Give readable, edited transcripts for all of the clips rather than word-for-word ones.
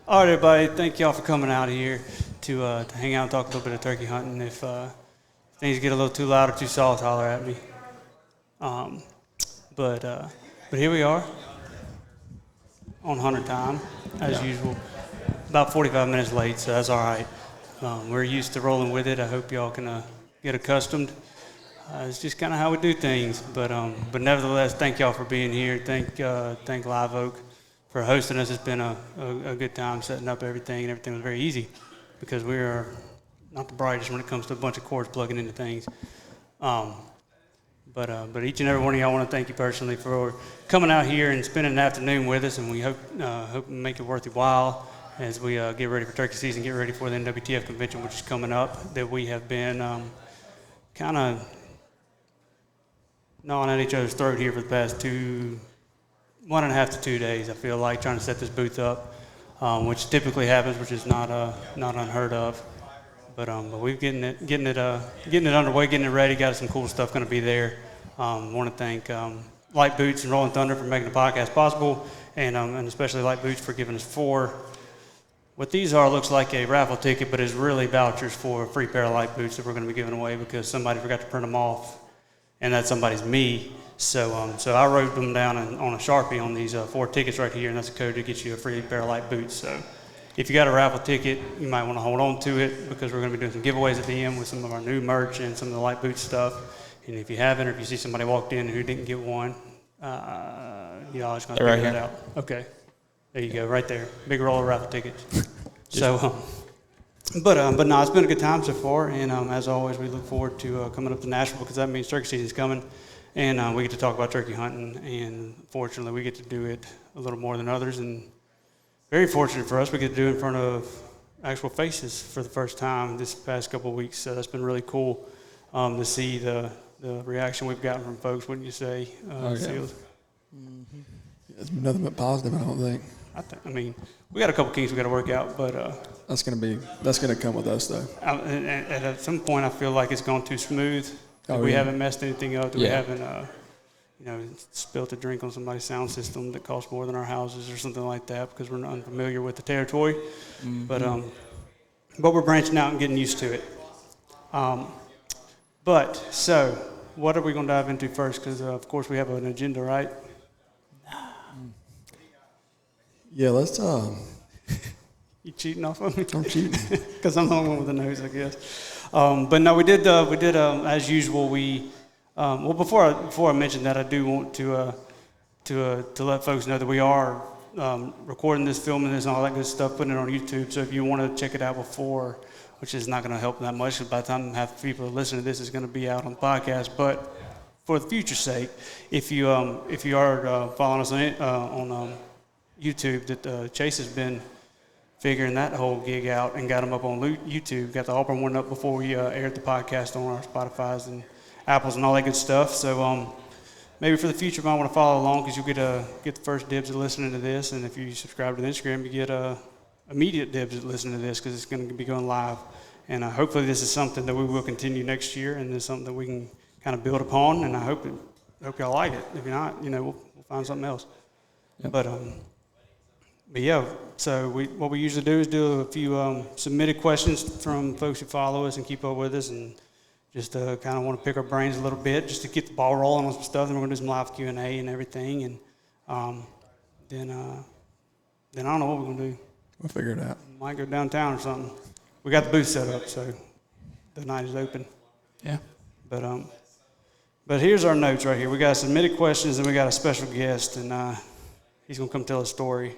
All right, everybody. Thank y'all for coming out here to hang out and talk a little bit of turkey hunting. If things get a little too loud or too soft, holler at me. But here we are on hunter time, as usual. About 45 minutes late, so that's all right. We're used to rolling with it. I hope y'all can get accustomed. It's just kind of how we do things. But nevertheless, thank y'all for being here. Thank Live Oak for hosting us. It's been a good time setting up everything, and everything was very easy because we are not the brightest when it comes to a bunch of cords plugging into things. But each and every one of y'all, I want to thank you personally for coming out here and spending an afternoon with us, and we hope to make it worth your while as we get ready for turkey season, get ready for the NWTF convention, which is coming up, that we have been kind of gnawing at each other's throat here for the past 1.5 to 2 days, I feel like, trying to set this booth up, which typically happens, which is not unheard of. But we're getting it underway, getting it ready. Got some cool stuff going to be there. Want to thank Light Boots and Rolling Thunder for making the podcast possible, and especially Light Boots for giving us 4. What these are looks like a raffle ticket, but is really vouchers for a free pair of Light Boots that we're going to be giving away because somebody forgot to print them off, and that somebody's me. So I wrote them down on a Sharpie on these 4 tickets right here, and that's a code to get you a free pair of Light Boots. So if you got a raffle ticket, you might want to hold on to it because we're going to be doing some giveaways at the end with some of our new merch and some of the Light Boot stuff. And if you haven't, or if you see somebody walked in who didn't get one, y'all just going to figure that out. Okay. There you go, right there. Big roll of raffle tickets. So, but no, it's been a good time so far. And as always, we look forward to coming up to Nashville because that means turkey season's coming. And we get to talk about turkey hunting. And fortunately, we get to do it a little more than others. And very fortunate for us, we get to do it in front of actual faces for the first time this past couple of weeks. So that's been really cool to see the reaction we've gotten from folks, wouldn't you say, Sills? Mm-hmm. Yeah, it's been nothing but positive, I don't think. I mean, we got a couple kinks we got to work out, but that's gonna come with us though. At some point, I feel like it's gone too smooth. We haven't messed anything up. We haven't, spilt a drink on somebody's sound system that costs more than our houses or something like that because we're unfamiliar with the territory. Mm-hmm. But we're branching out and getting used to it. So what are we going to dive into first? Because of course we have an agenda, right? Yeah, let's. You cheating off of me? I'm cheating because I'm the only one with the nose, I guess. But no, we did as usual. Before I mention that, I do want to let folks know that we are recording this, filming this, and all that good stuff, putting it on YouTube. So if you want to check it out before, which is not going to help that much, because by the time half the people who listen to this is going to be out on the podcast. But for the future's sake, if you are following us on YouTube, that Chase has been figuring that whole gig out and got them up on YouTube. Got the Auburn one up before we aired the podcast on our Spotify's and Apples and all that good stuff. So maybe for the future, you might want to follow along because you'll get the first dibs at listening to this. And if you subscribe to the Instagram, you get immediate dibs at listening to this because it's going to be going live. And hopefully this is something that we will continue next year, and it's something that we can kind of build upon. And I hope y'all like it. If you're not, we'll find something else. Yep. But yeah, so what we usually do is do a few submitted questions from folks who follow us and keep up with us, and just kind of want to pick our brains a little bit just to get the ball rolling on some stuff. Then we're going to do some live Q&A and everything, and then I don't know what we're going to do. We'll figure it out. Might go downtown or something. We got the booth set up, so the night is open. Yeah. But here's our notes right here. We got submitted questions, and we got a special guest, and he's going to come tell a story.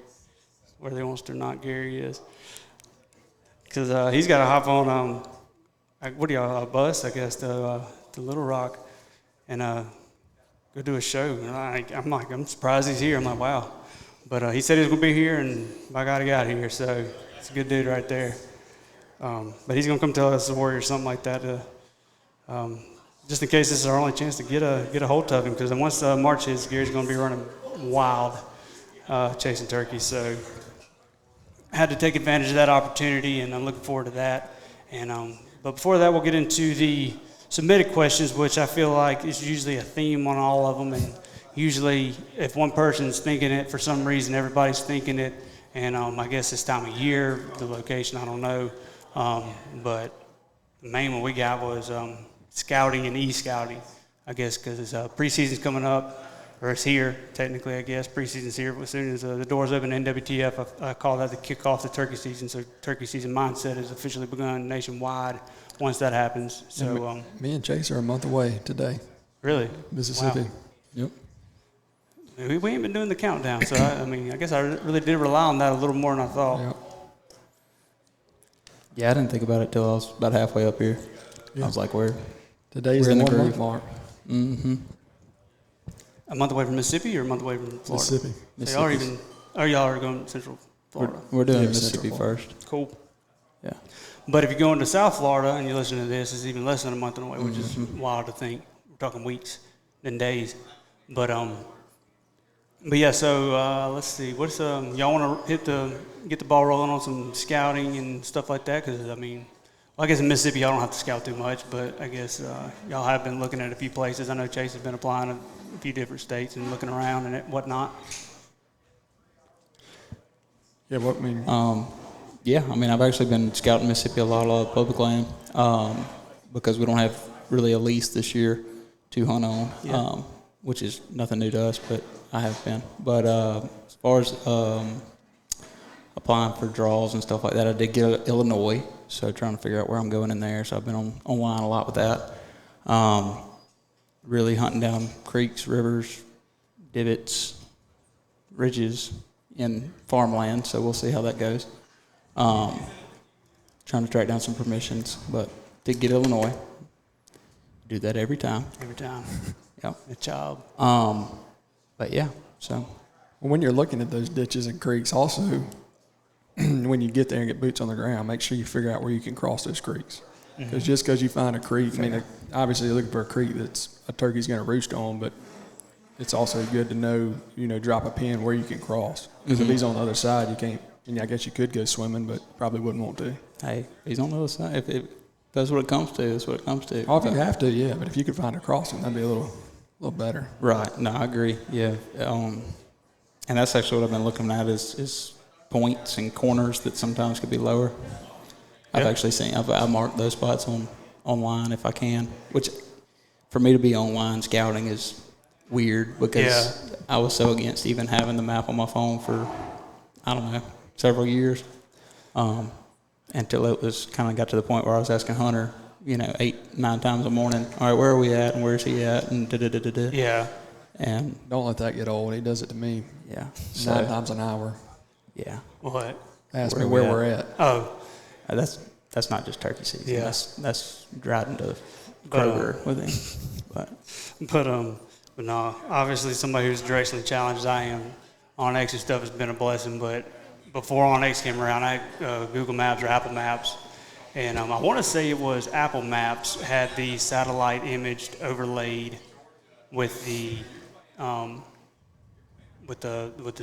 Whether he wants to or not, Gary is. Because he's got to hop on, a bus, I guess, to Little Rock and go do a show. And I'm surprised he's here. I'm like, wow. But he said he was going to be here, and by God, he got here. So it's a good dude right there. But he's going to come tell us a story or something like that. Just in case this is our only chance to get a hold of him. Because once March hits, Gary's going to be running wild chasing turkeys. So I had to take advantage of that opportunity, and I'm looking forward to that. And but before that, we'll get into the submitted questions, which I feel like is usually a theme on all of them. And usually, if one person's thinking it for some reason, everybody's thinking it, And I guess this time of year, the location, I don't know. But the main one we got was scouting and e-scouting, I guess, because preseason's coming up, or it's here, technically, I guess. Preseason's here, but as soon as the doors open in NWTF, I call that the kickoff to turkey season. So turkey season mindset has officially begun nationwide once that happens. So me and Chase are a month away today. Really? Mississippi. Wow. Yep. We ain't been doing the countdown, so I guess I really did rely on that a little more than I thought. Yep. Yeah, I didn't think about it till I was about halfway up here. Yeah. I was like, today's we're the in the 1 groove. month mark. Mm-hmm. A month away from Mississippi or a month away from Florida? Mississippi. So y'all are going to Central Florida? We're doing Mississippi first. Cool. Yeah. But if you're going to South Florida and you're listening to this, it's even less than a month away, which is wild to think. We're talking weeks than days. But yeah, so let's see. What's y'all want to get the ball rolling on some scouting and stuff like that? Because I guess in Mississippi y'all don't have to scout too much, but I guess y'all have been looking at a few places. I know Chase has been applying to a few different states and looking around and whatnot. Yeah, what I mean? Yeah, I've actually been scouting Mississippi a lot public land because we don't have really a lease this year to hunt on, Yeah. which is nothing new to us, but I have been. But as far as applying for draws and stuff like that, I did get Illinois, so trying to figure out where I'm going in there. So I've been online a lot with that. Really hunting down creeks, rivers, divots, ridges in farmland, so we'll see how that goes. Trying to track down some permissions, but did get Illinois. Do that every time. Every time. Yep. A job. But yeah, so. Well, when you're looking at those ditches and creeks, also, when you get there and get boots on the ground, make sure you figure out where you can cross those creeks. Because just because you find a creek, obviously you're looking for a creek that's a turkey's going to roost on, but it's also good to know, drop a pin where you can cross. Because if he's on the other side, you can't. And I guess you could go swimming, but probably wouldn't want to. Hey, he's on the other side. If that's what it comes to, that's what it comes to. Oh, if you have to, yeah. But if you could find a crossing, that'd be a little better. Right. No, I agree. Yeah. And that's actually what I've been looking at is points and corners that sometimes could be lower. I've actually seen. I marked those spots online if I can, which for me to be online scouting is weird because I was so against even having the map on my phone for several years, until it was kind of got to the point where I was asking Hunter, 8-9 times a morning, all right, where are we at and where's he at and da-da-da-da-da. Yeah. And don't let that get old. He does it to me. Yeah. 9 times an hour. Yeah. What? Ask me where we're at. Oh. That's not just turkey season. Yeah. That's driving to Kroger with him. But no, obviously somebody who's directionally challenged as I am, OnX and stuff has been a blessing, but before OnX came around, I had Google Maps or Apple Maps, and I want to say it was Apple Maps had the satellite imaged overlaid with the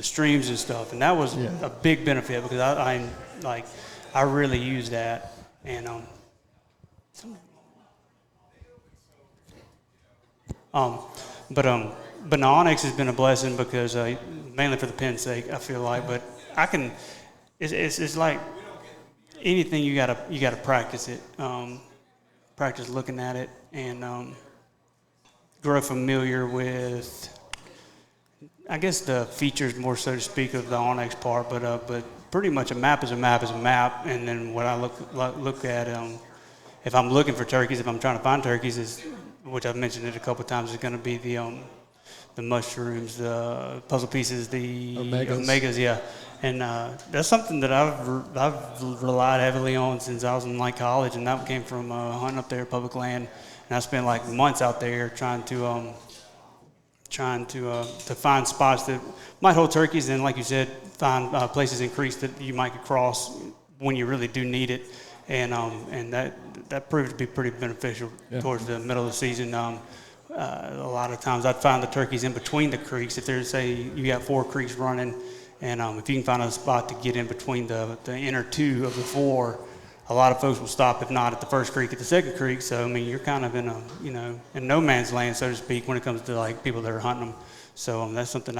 streams and stuff, and that was a big benefit because I really use that, and but no, OnX has been a blessing because mainly for the pin's sake, I feel like. But I can, it's like anything you gotta practice it, practice looking at it, and grow familiar with, I guess, the features more so to speak of the OnX part. But pretty much a map is a map is a map, and then what I look at, if I'm looking for turkeys, if I'm trying to find turkeys, is, which I've mentioned it a couple of times, is going to be the mushrooms, the puzzle pieces, the omegas, yeah. And that's something that I've relied heavily on since I was in college, and that came from hunting up there at public land. And I spent months out there trying to find spots that might hold turkeys, and like you said, find places in creeks that you might cross when you really do need it. And that proved to be pretty beneficial towards the middle of the season. A lot of times I'd find the turkeys in between the creeks. If there's, say, you got 4 creeks running, and if you can find a spot to get in between the inner 2 of the 4, a lot of folks will stop, if not at the first creek, at the second creek. So, you're kind of in in no man's land, so to speak, when it comes to people that are hunting them. So that's something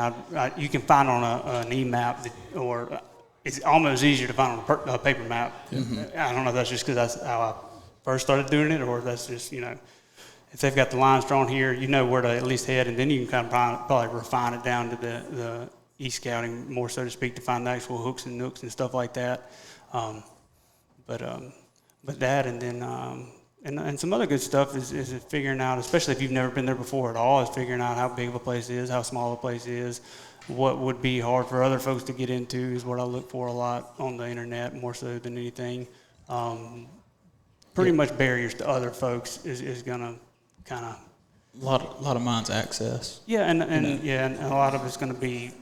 you can find on an e-map or it's almost easier to find on a paper map. I don't know if that's just because that's how I first started doing it, or that's just, if they've got the lines drawn here, you know where to at least head, and then you can kind of probably refine it down to the e-scouting more, so to speak, to find the actual hooks and nooks and stuff like that. But that, and then and some other good stuff is figuring out, especially if you've never been there before at all, is figuring out how big of a place it is, how small a place is. What would be hard for other folks to get into is what I look for a lot on the internet, more so than anything. Pretty much barriers to other folks is gonna kind of A lot of mine's access. yeah, and a lot of it's gonna be,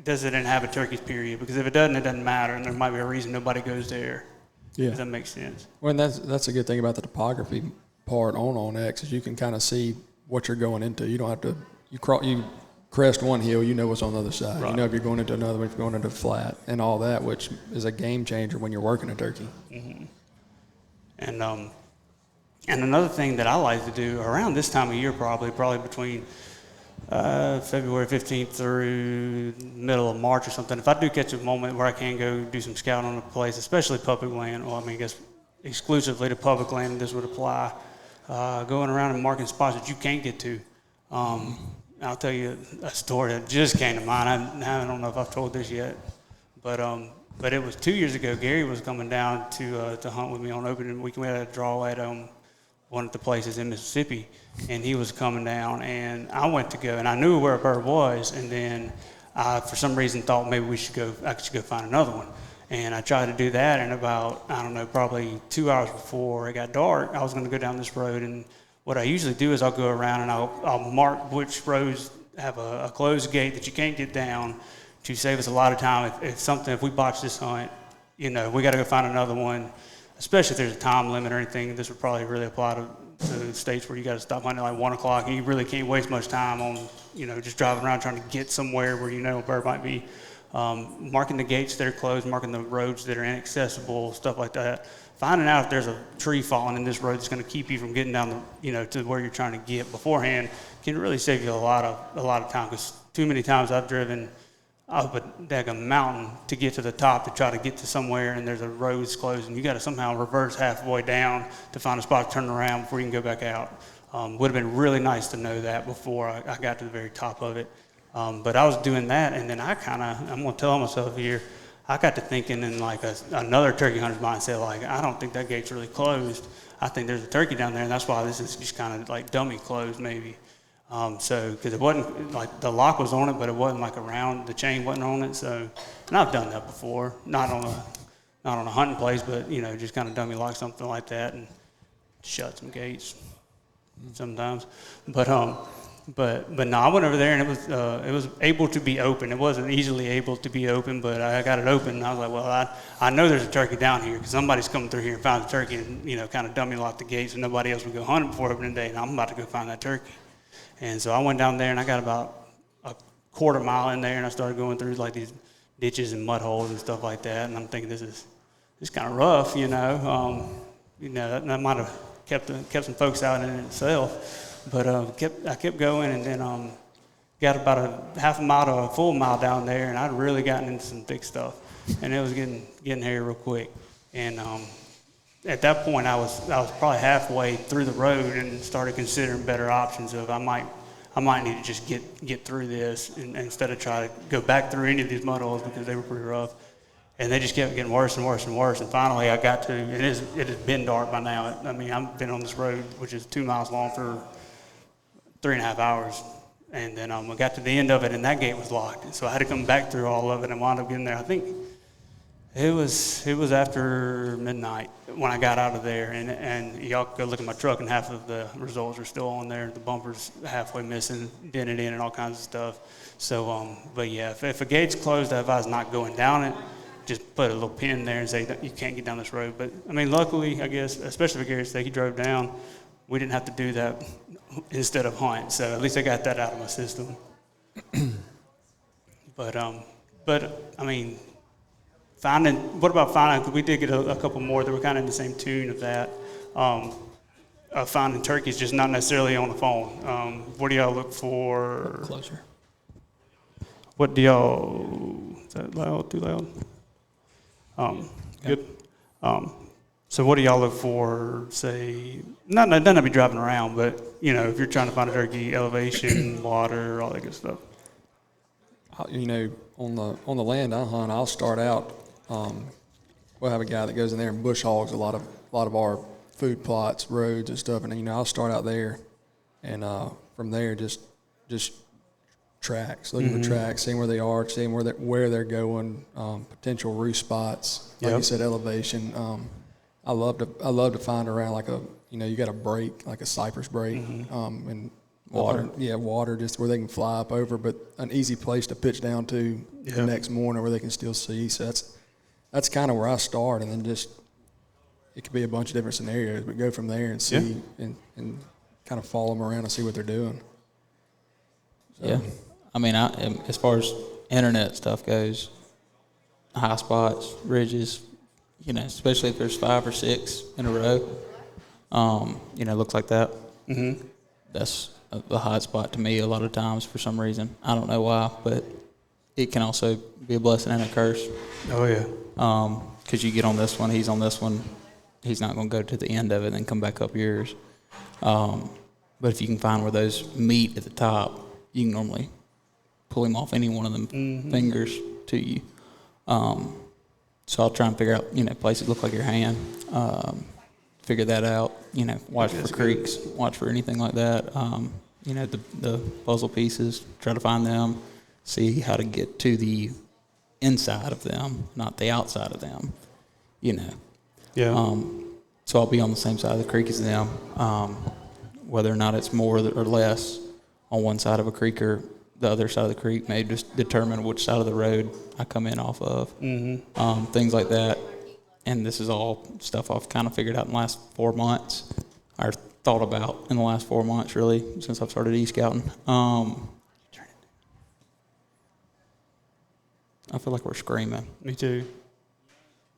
does it inhabit turkeys? Period. Because if it doesn't matter, and there might be a reason nobody goes there. Yeah. Does that make sense? Well, and that's a good thing about the topography part on X is you can kind of see what you're going into. You don't have to you crest one hill, you know what's on the other side. Right. You know if you're going into another one, if you're going into flat, and all that, which is a game changer when you're working a turkey. Mm-hmm. And another thing that I like to do around this time of year, probably between February 15th through middle of March or something, if I do catch a moment where I can go do some scouting on a place, especially public land, well, I mean, I guess exclusively to public land, this would apply, going around and marking spots that you can't get to. I'll tell you a story that just came to mind. I don't know if I've told this yet, but it was 2 years ago. Gary was coming down to hunt with me on opening weekend. We had a draw at one of the places in Mississippi, and he was coming down, and I went to go, and I knew where a bird was, and then I, for some reason, thought maybe I should go find another one. And I tried to do that, and about, I don't know, probably 2 hours before it got dark, I was going to go down this road, and what I usually do is I'll go around and I'll mark which roads have a closed gate that you can't get down to save us a lot of time. If we botch this hunt, we got to go find another one, especially if there's a time limit or anything. This would probably really apply to states where you got to stop hunting at like 1 o'clock, and you really can't waste much time on, just driving around trying to get somewhere where a bird might be. Marking the gates that are closed, marking the roads that are inaccessible, stuff like that. Finding out if there's a tree falling in this road that's going to keep you from getting down to where you're trying to get beforehand can really save you a lot of time. Because too many times I've driven up a daggum mountain to get to the top to try to get to somewhere, and there's a road's closed, and you got to somehow reverse halfway down to find a spot to turn around before you can go back out. Would have been really nice to know that before I got to the very top of it. But I was doing that, and then I'm going to tell myself here, I got to thinking in like another turkey hunter's mindset, like, I don't think that gate's really closed. I think there's a turkey down there, and that's why this is just kind of like dummy closed maybe. Because it wasn't, like, the lock was on it, but it wasn't like around, the chain wasn't on it. So, and I've done that before, not on a hunting place, but, just kind of dummy lock something like that and shut some gates sometimes. But no, I went over there, and it was able to be open. It wasn't easily able to be open, but I got it open, and I was like, well, I know there's a turkey down here because somebody's coming through here and found a turkey and, kind of dummy locked the gates, and nobody else would go hunting before opening day, and I'm about to go find that turkey. And so I went down there, and I got about a quarter mile in there, and I started going through like these ditches and mud holes and stuff like that, and I'm thinking this is kind of rough, that might have kept some folks out in itself. But I kept going, and then got about a half a mile to a full mile down there, and I'd really gotten into some thick stuff, and it was getting hairy real quick. And at that point, I was probably halfway through the road and started considering better options of I might need to just get through this instead of try to go back through any of these mud holes because they were pretty rough. And they just kept getting worse and worse and worse. And finally, I got to, it has been dark by now. I mean, I've been on this road, which is 2 miles long, for 3.5 hours. And then I got to the end of it, and that gate was locked. And so I had to come back through all of it and wound up getting there. I think it was after midnight when I got out of there. And y'all go look at my truck, and half of the results are still on there. The bumper's halfway missing, dented in, and all kinds of stuff. So, but yeah, if a gate's closed, I advise not going down it. Just put a little pin there and say you can't get down this road. But I mean, luckily, I guess, especially for Gary's sake, he drove down. We didn't have to do that instead of hunt. So at least I got that out of my system. But I mean, what about finding? Because we did get a couple more that were kind of in the same tune of that. Finding turkeys, just not necessarily on the phone. What do y'all look for? Closer. What do y'all? Is that loud? Too loud? Good. So what do y'all look for, say, not doesn't have to be driving around, but, if you're trying to find a turkey, elevation, water, all that good stuff? On the land I hunt, I'll start out. We'll have a guy that goes in there and bush hogs a lot of our food plots, roads and stuff, and I'll start out there, and from there just tracks, looking for tracks, seeing where they are, seeing where they're going, potential roost spots, like you said, elevation. I love to find around like you got a break, like a cypress break, and water. Water, just where they can fly up over, but an easy place to pitch down to the next morning where they can still see. So that's kind of where I start, and then just it could be a bunch of different scenarios, but go from there and see and kind of follow them around and see what they're doing. So. Yeah, I mean, as far as internet stuff goes, high spots, ridges, especially if there's 5 or 6 in a row, looks like that. Mm-hmm. That's a hot spot to me a lot of times for some reason. I don't know why, but it can also be a blessing and a curse. Oh, yeah. Because you get on this one, he's on this one, he's not going to go to the end of it and then come back up yours. But if you can find where those meet at the top, you can normally pull him off any one of them fingers to you. So I'll try and figure out, places that look like your hand, figure that out, watch for creeks, watch for anything like that. The puzzle pieces, try to find them, see how to get to the inside of them, not the outside of them, Yeah. So I'll be on the same side of the creek as them, whether or not it's more or less on one side of a creek or the other side of the creek may just determine which side of the road I come in off of. Things like that. And this is all stuff I've kind of figured out in the last 4 months, or thought about in the last 4 months, really, since I've started e-scouting. I feel like we're screaming. Me too.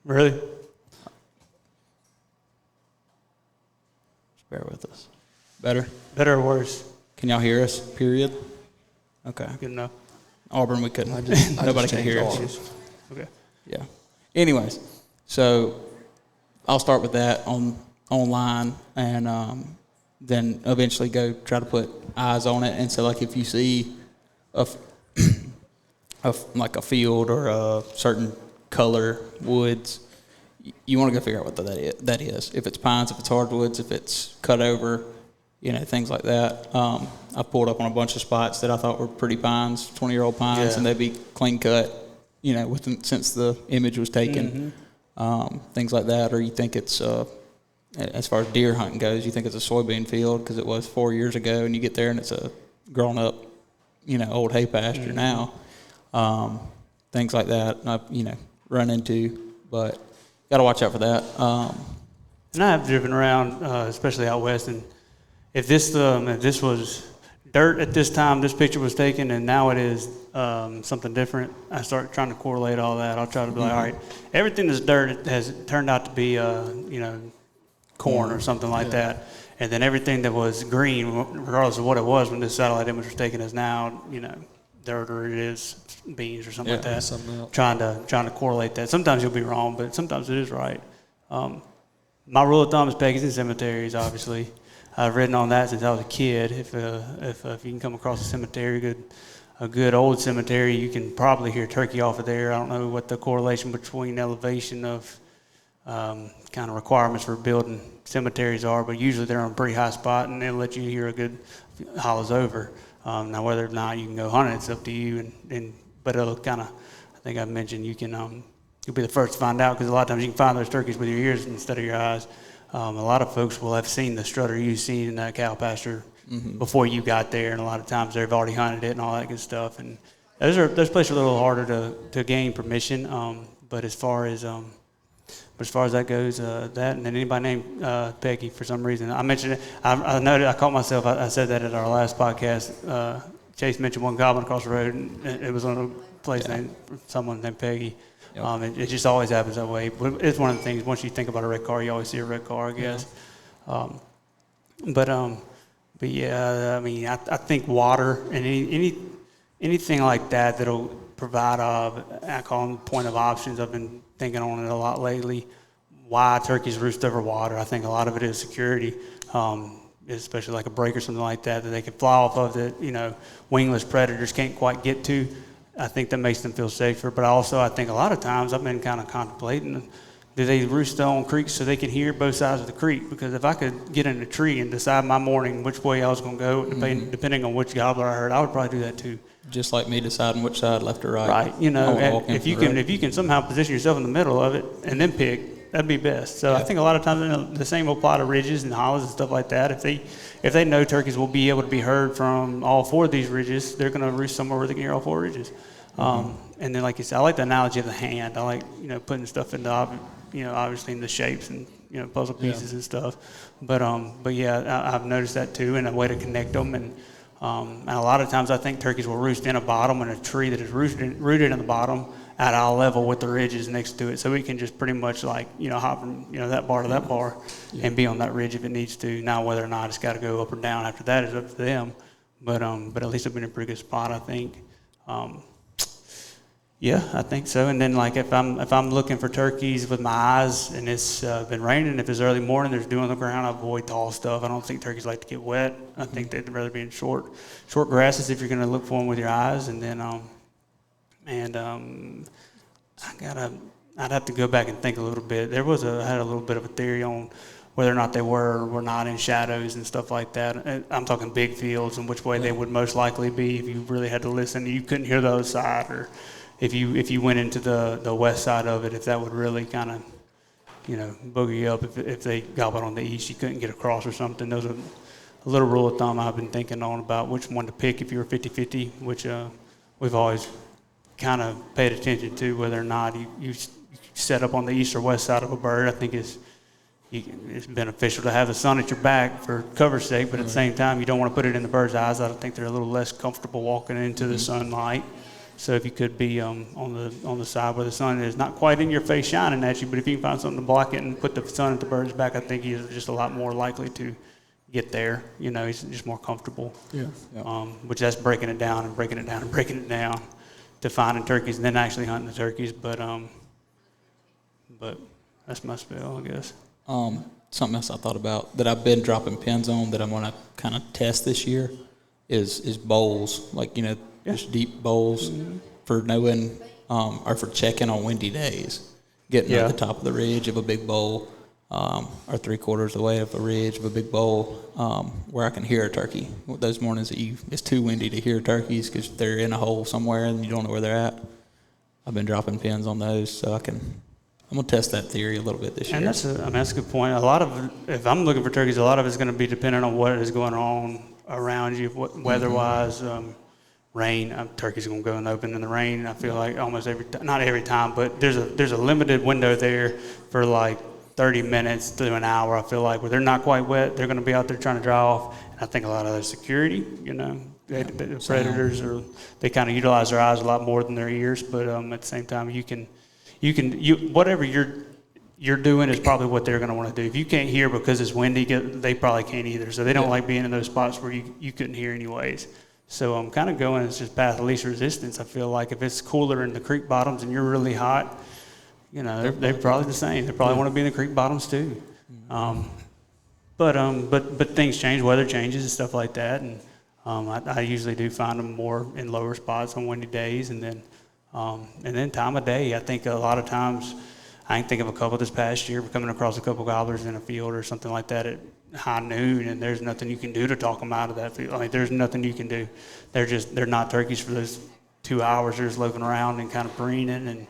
Really? Just bear with us. Better? Better or worse? Can y'all hear us, period? Okay. Good enough. Auburn, we couldn't. I Nobody just can hear us. changed Okay. Yeah. Anyways, so I'll start with that online, and then eventually go try to put eyes on it. And so, like, if you see like a field or a certain color woods, you want to go figure out what that is. If it's pines, if it's hardwoods, if it's cutover, things like that. I pulled up on a bunch of spots that I thought were pretty pines, 20-year-old pines, and they'd be clean cut, since the image was taken. Things like that. Or you think it's, as far as deer hunting goes, you think it's a soybean field because it was 4 years ago, and you get there and it's a grown up, old hay pasture now. Things like that, I've, run into, but got to watch out for that. And I have driven around, especially out west, and if this was dirt at this time, this picture was taken, and now it is something different, I start trying to correlate all that. I'll try to be like, all right, everything that's dirt has turned out to be, corn or something like that. And then everything that was green, regardless of what it was when this satellite image was taken, is now, dirt, or it is beans or something like that. Something else. Trying to correlate that. Sometimes you'll be wrong, but sometimes it is right. My rule of thumb is peggies and cemeteries, obviously. I've ridden on that since I was a kid. If you can come across a cemetery, a good old cemetery, you can probably hear turkey off of there. I don't know what the correlation between elevation of kind of requirements for building cemeteries are, but usually they're on a pretty high spot, and they'll let you hear a good hollows over. Now, whether or not you can go hunt it, it's up to you. But it'll kind of, I think I mentioned, you can you'll be the first to find out, because a lot of times you can find those turkeys with your ears instead of your eyes. A lot of folks will have seen the strutter you've seen in that cow pasture before you got there, and a lot of times they've already hunted it and all that good stuff. And those places are a little harder to gain permission. But as far as that goes, that, and then anybody named Peggy for some reason, I mentioned it. I noted, I caught myself. I said that at our last podcast. Chase mentioned one goblin across the road, and it was on a place named someone named Peggy. Yep. It just always happens that way. But it's one of the things, once you think about a red car, you always see a red car, I guess. Yeah. But yeah, I mean, I think water and anything like that that'll provide I call them point of options. I've been thinking on it a lot lately. Why turkeys roost over water? I think a lot of it is security, especially like a break or something like that they can fly off of that, wingless predators can't quite get to. I think that makes them feel safer. But I think a lot of times I've been kind of contemplating, do they roost on creeks so they can hear both sides of the creek? Because if I could get in a tree and decide my morning which way I was going to go, depending on which gobbler I heard, I would probably do that too. Just like me deciding which side, left or right. Right. If you can somehow position yourself in the middle of it and then pick, that'd be best. So I think a lot of times the same will apply to ridges and hollows and stuff like that. If they know turkeys will be able to be heard from all 4 of these ridges, they're going to roost somewhere where they can hear all 4 ridges. And then, like you said, I like the analogy of the hand. I like putting stuff into obviously in the shapes and puzzle pieces and stuff. But yeah, I've noticed that too, and a way to connect them. And a lot of times I think turkeys will roost in a bottom in a tree that is rooted in the bottom at eye level with the ridges next to it, so we can just pretty much hop from that bar to that bar and be on that ridge if it needs to. Now whether or not it's got to go up or down after that is up to them. But at least I've been in a pretty good spot, I think. Yeah, I think so. And then if I'm looking for turkeys with my eyes and it's been raining, if it's early morning, there's dew on the ground, I avoid tall stuff. I don't think turkeys like to get wet. I think they'd rather be in short grasses if you're going to look for them with your eyes. And then I'd have to go back and think a little bit. I had a little bit of a theory on whether or not they were or were not in shadows and stuff like that. I'm talking big fields and which way they would most likely be if you really had to listen. You couldn't hear the other side, or if you went into the west side of it, if that would really kind of boogie you up. If they gobbled on the east, you couldn't get across or something. Those are a little rule of thumb I've been thinking on about which one to pick if you were 50-50, which we've always kind of paid attention to, whether or not you set up on the east or west side of a bird. I think it's beneficial to have the sun at your back for cover's sake, but at the same time, you don't want to put it in the bird's eyes. I think they're a little less comfortable walking into the sunlight. So if you could be on the side where the sun is not quite in your face shining at you, but if you can find something to block it and put the sun at the bird's back, I think he's just a lot more likely to get there. He's just more comfortable. Yeah. Which that's breaking it down and breaking it down and breaking it down to finding turkeys and then actually hunting the turkeys. But that's my spell, I guess. Something else I thought about that I've been dropping pins on that I'm going to kind of test this year is bowls, just deep bowls for knowing or for checking on windy days, getting at the top of the ridge of a big bowl or 3/4 of the way of a ridge of a big bowl where I can hear a turkey. Those mornings that it's too windy to hear turkeys because they're in a hole somewhere and you don't know where they're at. I've been dropping pins on those so I'm going to test that theory a little bit this year. And that's a good point. If I'm looking for turkeys, a lot of it's going to be dependent on what is going on around you, weather-wise. Rain, turkeys are going to go and open in the rain. I feel like almost not every time, but there's a limited window there for 30 minutes to an hour. I feel like where they're not quite wet, they're going to be out there trying to dry off. And I think a lot of their security, the predators they kind of utilize their eyes a lot more than their ears. But at the same time, whatever you're doing is probably what they're going to want to do. If you can't hear because it's windy, they probably can't either. So they don't like being in those spots where you couldn't hear anyways. So I'm kind of going as just path of least resistance. I feel like if it's cooler in the creek bottoms and you're really hot, they're probably the same. They probably want to be in the creek bottoms too. But things change, weather changes and stuff like that. And I usually do find them more in lower spots on windy days. And then time of day. I think a lot of times, I can think of a couple this past year, coming across a couple gobblers in a field or something like that at high noon, and there's nothing you can do to talk them out of that field. There's nothing you can do. They're not turkeys for those 2 hours. They're just looking around and kind of preening, and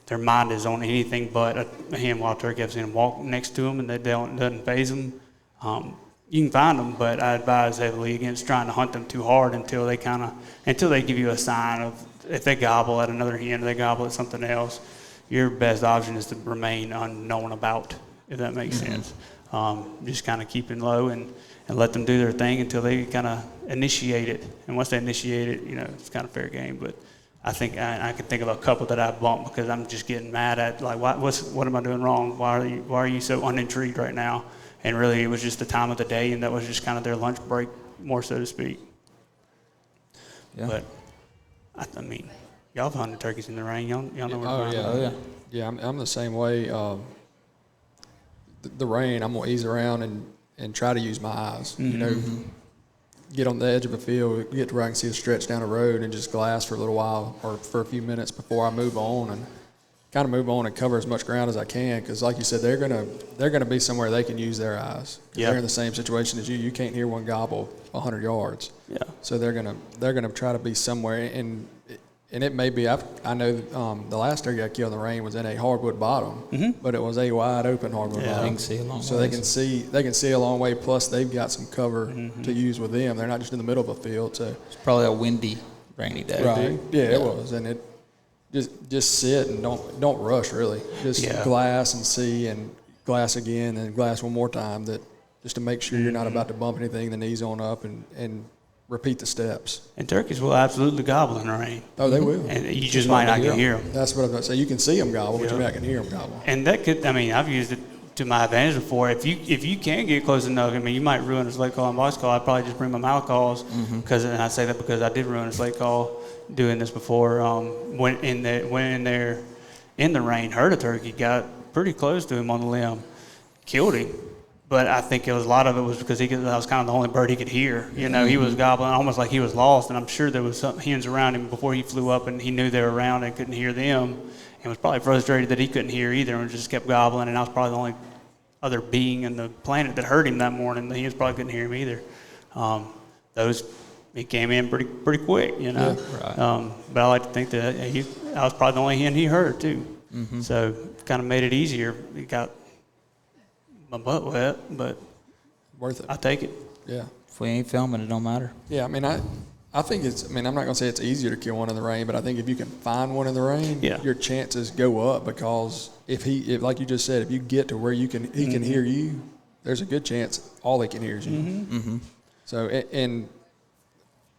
their mind is on anything but a hen wild turkey. I've seen them walk next to them, and it doesn't faze them. You can find them, but I advise heavily against trying to hunt them too hard until they give you a sign of if they gobble at another hen or they gobble at something else. Your best option is to remain unknown about, if that makes sense. Just kind of keeping low and let them do their thing until they kind of initiate it. And once they initiate it, it's kind of fair game. But I think I can think of a couple that I bumped because I'm just getting mad at, what am I doing wrong? Why are you so unintrigued right now? And really, it was just the time of the day, and that was just kind of their lunch break, more so to speak. Yeah. But I mean, y'all have hunted turkeys in the rain. Y'all know where to find them. Oh yeah. Yeah, I'm the same way. The rain, I'm gonna ease around and try to use my eyes. You know, get on the edge of a field, get to where I can see a stretch down the road, and just glass for a little while or for a few minutes before I move on, and kind of move on and cover as much ground as I can. Because, like you said, they're gonna be somewhere they can use their eyes. Yeah. They're in the same situation as you. You can't hear one gobble 100 yards. Yeah. So they're gonna try to be somewhere, and it may be. I know the last turkey I killed in the rain was in a hardwood bottom, but it was a wide open hardwood Yeah. bottom. They can see a long So ways. they can see a long way. Plus, they've got some cover to use with them. They're not just in the middle of a field. So It's probably a windy, rainy day. right, yeah, it was, and it just sit and don't rush really. Just Yeah. glass and see and glass again and glass one more time. That just to make sure you're not about to bump anything. The knees on up and repeat the steps. And turkeys will absolutely gobble in the rain. Oh, they will. And you just might not can hear them. That's what I'm going to say. You can see them gobble, but Yeah. you may not can hear them gobble. And that could, I mean, I've used it to my advantage before. If you can get close enough, I mean, you might ruin a slate call and box call. I'd probably just bring my mouth calls, and I say that because I did ruin a slate call doing this before. Went in there in the rain, heard a turkey, got pretty close to him on the limb, killed him. But I think a lot of it was because I was kind of the only bird he could hear. You know, he was gobbling almost like he was lost, and I'm sure there was some hens around him before he flew up, and he knew they were around and couldn't hear them, and was probably frustrated that he couldn't hear either, and just kept gobbling. And I was probably the only other being in the planet that heard him that morning. The hens probably couldn't hear him either. He came in pretty quick, you know. Yeah, right. But I like to think that I was probably the only hen he heard too. So kind of made it easier. He got my butt wet, but Worth it. I take it. Yeah. If we ain't filming, it don't matter. Yeah, I mean, I think I'm not going to say it's easier to kill one in the rain, but I think if you can find one in the rain, Yeah. your chances go up because if like you just said, if you get to where he can hear you, there's a good chance all they can hear is you. So, and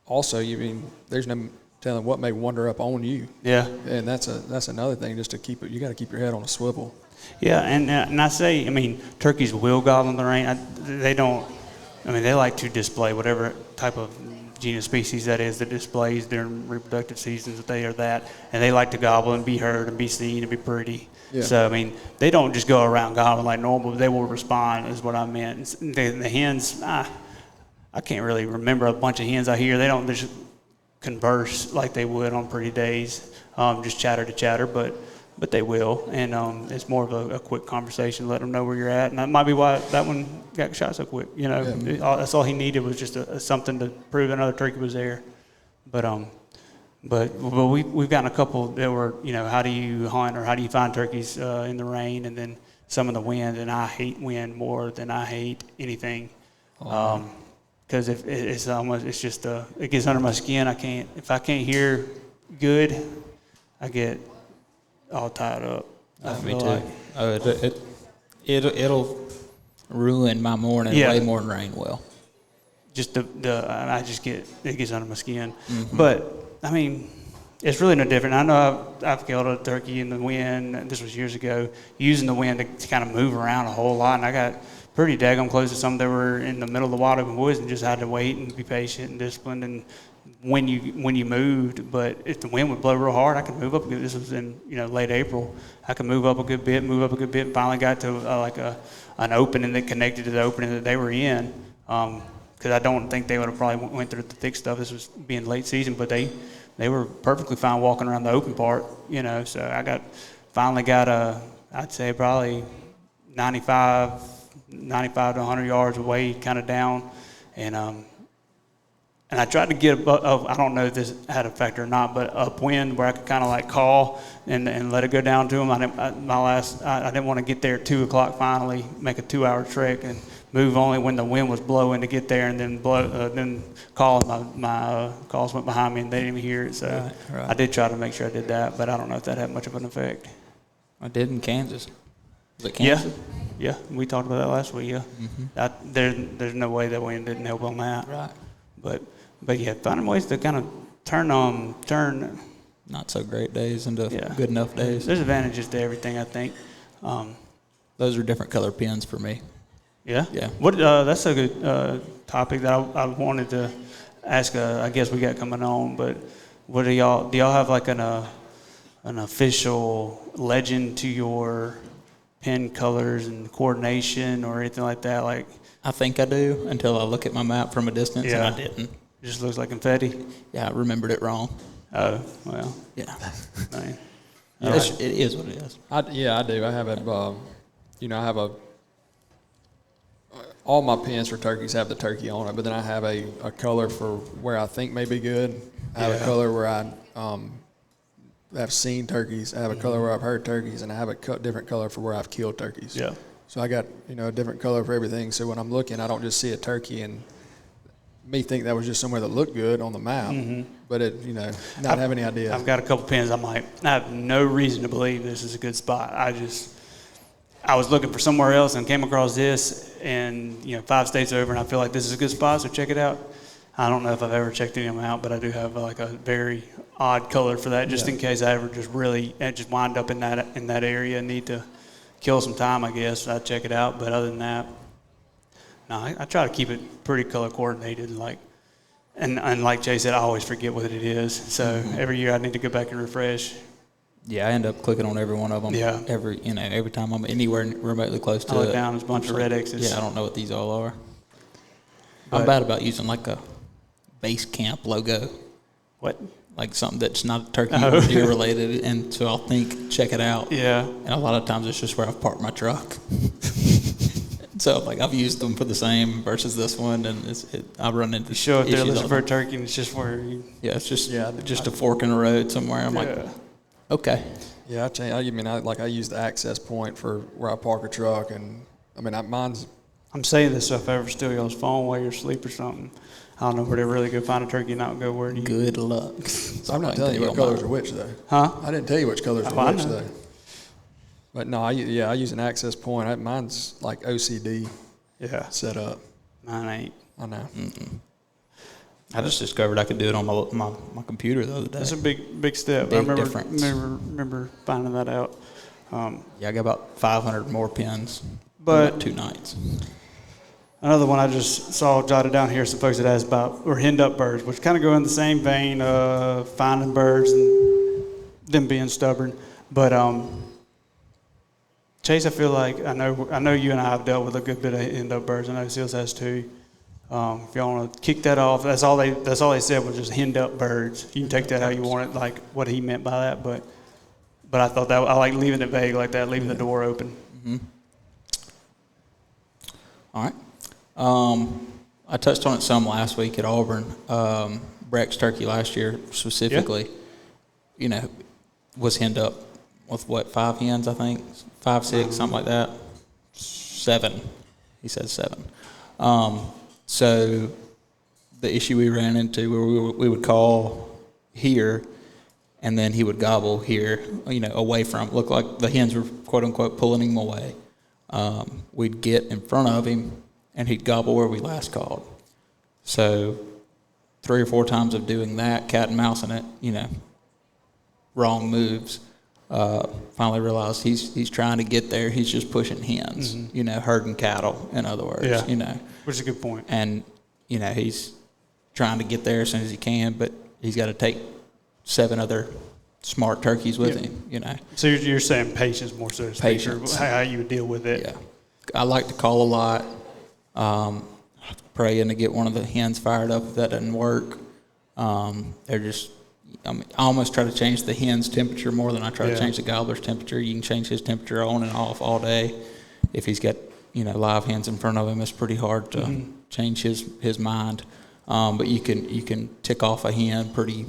also, there's no telling what may wander up on you. Yeah. And that's another thing, just to keep it, you got to keep your head on a swivel. Yeah, and I say, I mean, turkeys will gobble in the rain. They like to display whatever type of genus species that is that displays during reproductive seasons, that they are that. And they like to gobble and be heard and be seen and be pretty. Yeah. So, I mean, they don't just go around gobbling like normal, but they will respond, is what I meant. The hens, I can't really remember a bunch of hens I hear. They don't just converse like they would on pretty days, just chatter to chatter, but they will, and it's more of a quick conversation, let them know where you're at, and that might be why that one got shot so quick. You know, that's all he needed was just something to prove another turkey was there. But we've gotten a couple that were, you know, how do you hunt or how do you find turkeys in the rain, and then some of the wind, and I hate wind more than I hate anything, because if it's just it gets under my skin. If I can't hear good, I get all tied up. Me too. It'll ruin my morning way more than rain will. Just it gets under my skin. But I mean, it's really no different. I know I've killed a turkey in the wind. This was years ago, using the wind to kind of move around a whole lot, and I got pretty daggone close to some that were in the middle of the wide open woods, and just had to wait and be patient and disciplined. And when you moved, but if the wind would blow real hard, I could move up. This was in late April. I could move up a good bit, and finally got to an opening that connected to the opening that they were in. Because I don't think they would have probably went through the thick stuff. This was being late season, but they were perfectly fine walking around the open part. So I finally got I'd say probably 95 to 100 yards away, kind of down, and I tried to get I don't know if this had a effect or not, but upwind where I could kind of like call and let it go down to them. I didn't want to get there at 2 o'clock finally, make a 2-hour trek and move only when the wind was blowing to get there, and then my calls went behind me and they didn't even hear it. So Right. I did try to make sure I did that, but I don't know if that had much of an effect. I did in Kansas. Was it Kansas? Yeah, we talked about that last week. Yeah, there's no way that wind didn't help on that. Right. But yeah, finding ways to kind of turn Not so great days into Yeah. good enough days. There's advantages to everything, I think. Those are different color pins for me. Yeah. Yeah. That's a good topic that I wanted to ask. I guess we got coming on, but what do y'all have like an official legend to your pin colors and coordination or anything like that? Like, I think I do until I look at my map from a distance, and I didn't. It just looks like confetti. Yeah, I remembered it wrong. Oh, well. Yeah. Man. It is what it is. I do. I have all my pins for turkeys have the turkey on it, but then I have a color for where I think may be good. I have a color where I have seen turkeys. I have a color where I've heard turkeys, and I have a different color for where I've killed turkeys. Yeah. So I got, a different color for everything. So when I'm looking, I don't just see a turkey and me think that was just somewhere that looked good on the map, but it, not have any idea. I've got a couple pins. I'm like, I have no reason to believe this is a good spot. I was looking for somewhere else and came across this, and 5 states over, and I feel like this is a good spot, so check it out. I don't know if I've ever checked any of them out, but I do have like a very odd color for that, just in case I ever just wind up in that area and need to kill some time, I guess. I'd check it out, but other than that, no, I try to keep it pretty color coordinated, and like Jay said, I always forget what it is. So every year I need to go back and refresh. Yeah, I end up clicking on every one of them. Yeah. Every time I'm anywhere remotely close to I look it. down, there's a bunch of red X's. Yeah, I don't know what these all are. But I'm bad about using like a base camp logo. What? Like something that's not turkey or deer related, and so I'll check it out. Yeah. And a lot of times it's just where I've parked my truck. So like I've used them for the same versus this one, and I run into You show up there issues looking all for a the- turkey, and it's just where you. Yeah, it's just a fork in the road somewhere. I'm like, okay. Yeah, I use the access point for where I park a truck, and mine's. I'm saying this so if I ever steal y'all's phone while you're asleep or something, I don't know where to really go find a turkey and not go where do you. Good luck. So I'm not telling you what colors are which though. Huh? I didn't tell you which colors Oh, are I which know. though. But no, I use an access point. Mine's like OCD Yeah. set up. Mine ain't. I know. I just discovered I could do it on my computer the other day. That's a big step. Big I difference. remember finding that out. Yeah, I got about 500 more pins. But- in about 2 nights. Another one I just saw jotted down here, some folks had asked about, were henned up birds, which kind of go in the same vein of finding birds and them being stubborn. But Chase, I feel like I know you and I have dealt with a good bit of henned up birds. I know Sills has too. If y'all want to kick that off, that's all they said was just henned up birds. You can take that how you want it, like what he meant by that. But I thought that I like leaving it vague like that, leaving the door open. All right. I touched on it some last week at Auburn. Breck's turkey last year specifically, was henned up with 5 hens, I think, 5, 6, something like that. 7. He said 7. So the issue we ran into where we would call here, and then he would gobble here, away from, looked like the hens were quote unquote pulling him away. We'd get in front of him, and he'd gobble where we last called. So 3 or 4 times of doing that, cat and mousing it, wrong moves. Finally realized he's trying to get there. He's just pushing hens, herding cattle, in other words, Which is a good point. And, he's trying to get there as soon as he can, but he's got to take 7 other smart turkeys with him, So you're saying patience more so to speak, or Patience. how you would deal with it. Yeah. I like to call a lot, praying to get one of the hens fired up if that doesn't work. They're just, I almost try to change the hen's temperature more than I try to change the gobbler's temperature. You can change his temperature on and off all day. If he's got, live hens in front of him, it's pretty hard to change his mind. But you can tick off a hen pretty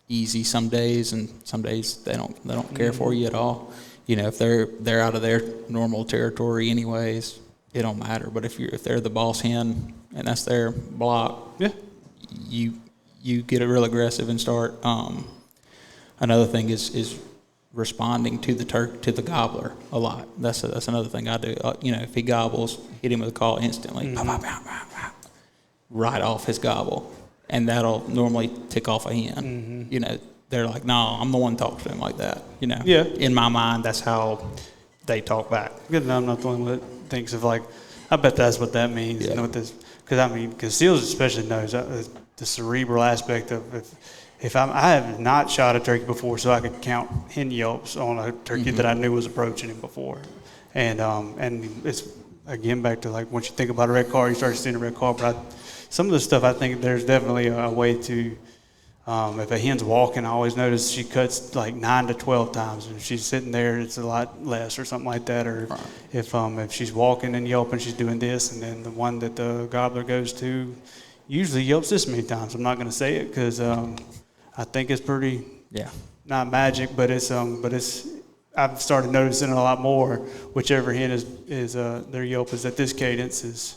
easy some days, and some days they don't care for you at all. If they're out of their normal territory anyways, it don't matter. But if they're the boss hen and that's their block, you get real aggressive and start. Another thing is responding to the gobbler a lot. That's another thing I do. If he gobbles, hit him with a call instantly, pop, pop, pop, pop, pop, right off his gobble, and that'll normally tick off a hen. They're like, no, I'm the one talking to him like that. In my mind, that's how they talk back. Good enough. I'm not the one that thinks of like, I bet that's what that means. Yeah. Because Sills especially knows the cerebral aspect of I have not shot a turkey before, so I could count hen yelps on a turkey that I knew was approaching him before, and it's again back to like once you think about a red car, you start seeing a red car. But some of the stuff I think there's definitely a way to. If a hen's walking, I always notice she cuts like 9 to 12 times. If she's sitting there, it's a lot less or something like that. Or if she's walking and yelping, she's doing this. And then the one that the gobbler goes to usually yelps this many times. I'm not going to say it because I think it's pretty not magic, but it's I've started noticing it a lot more. Whichever hen is their yelp is at this cadence is.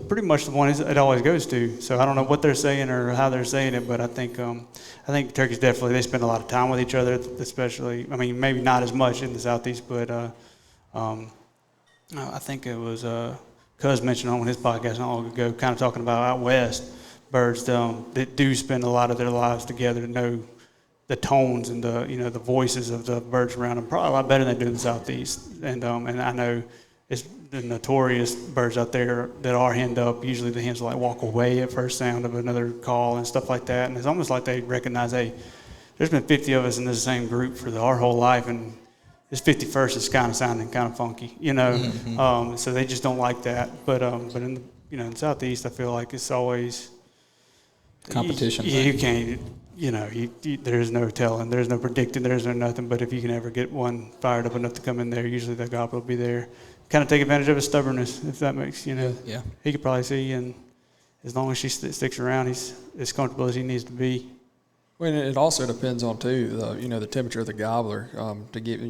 Pretty much the one it always goes to. So I don't know what they're saying or how they're saying it, but I think turkeys definitely, they spend a lot of time with each other, especially, I mean, maybe not as much in the Southeast, but I think it was Cuz mentioned on his podcast not long ago, kind of talking about out west, birds that do spend a lot of their lives together to know the tones and the voices of the birds around them probably a lot better than they do in the Southeast. And I know it's the notorious birds out there that are henned up. Usually the hens will like walk away at first sound of another call and stuff like that. And it's almost like they recognize, hey, there's been 50 of us in this same group for our whole life, and this 51st is kind of sounding kind of funky, So they just don't like that. But in in the Southeast, I feel like it's always competition. You can't. There's no telling, there's no predicting, there's no nothing. But if you can ever get one fired up enough to come in there, usually the gobbler will be there. Kind of take advantage of his stubbornness, if that makes, Yeah. He could probably see, and as long as she sticks around, he's as comfortable as he needs to be. Well, it also depends on too, the temperature of the gobbler. To get,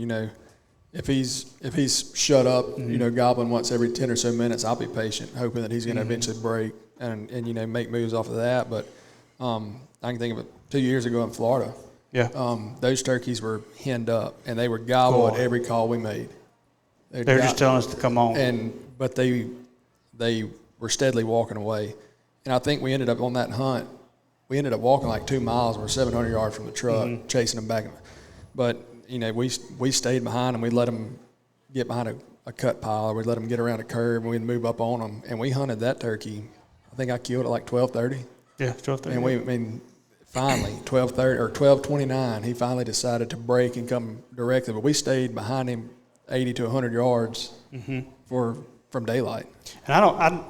if he's shut up, gobbling once every 10 or so minutes, I'll be patient, hoping that he's going to eventually break and make moves off of that. But I can think of it 2 years ago in Florida. Yeah. Those turkeys were henned up, and they were gobbling at every call we made. They're just telling us to come on. But they were steadily walking away. And I think we ended up on that hunt, we ended up walking like 2 miles. We're 700 yards from the truck, chasing them back. But, we stayed behind them. We let them get behind a cut pile, or we'd let them get around a curve, and we'd move up on them. And we hunted that turkey. I think I killed it like 12:30. Yeah, 12:30. And finally, 12:30 or 12:29, he finally decided to break and come directly. But we stayed behind him 80 to 100 yards from daylight. And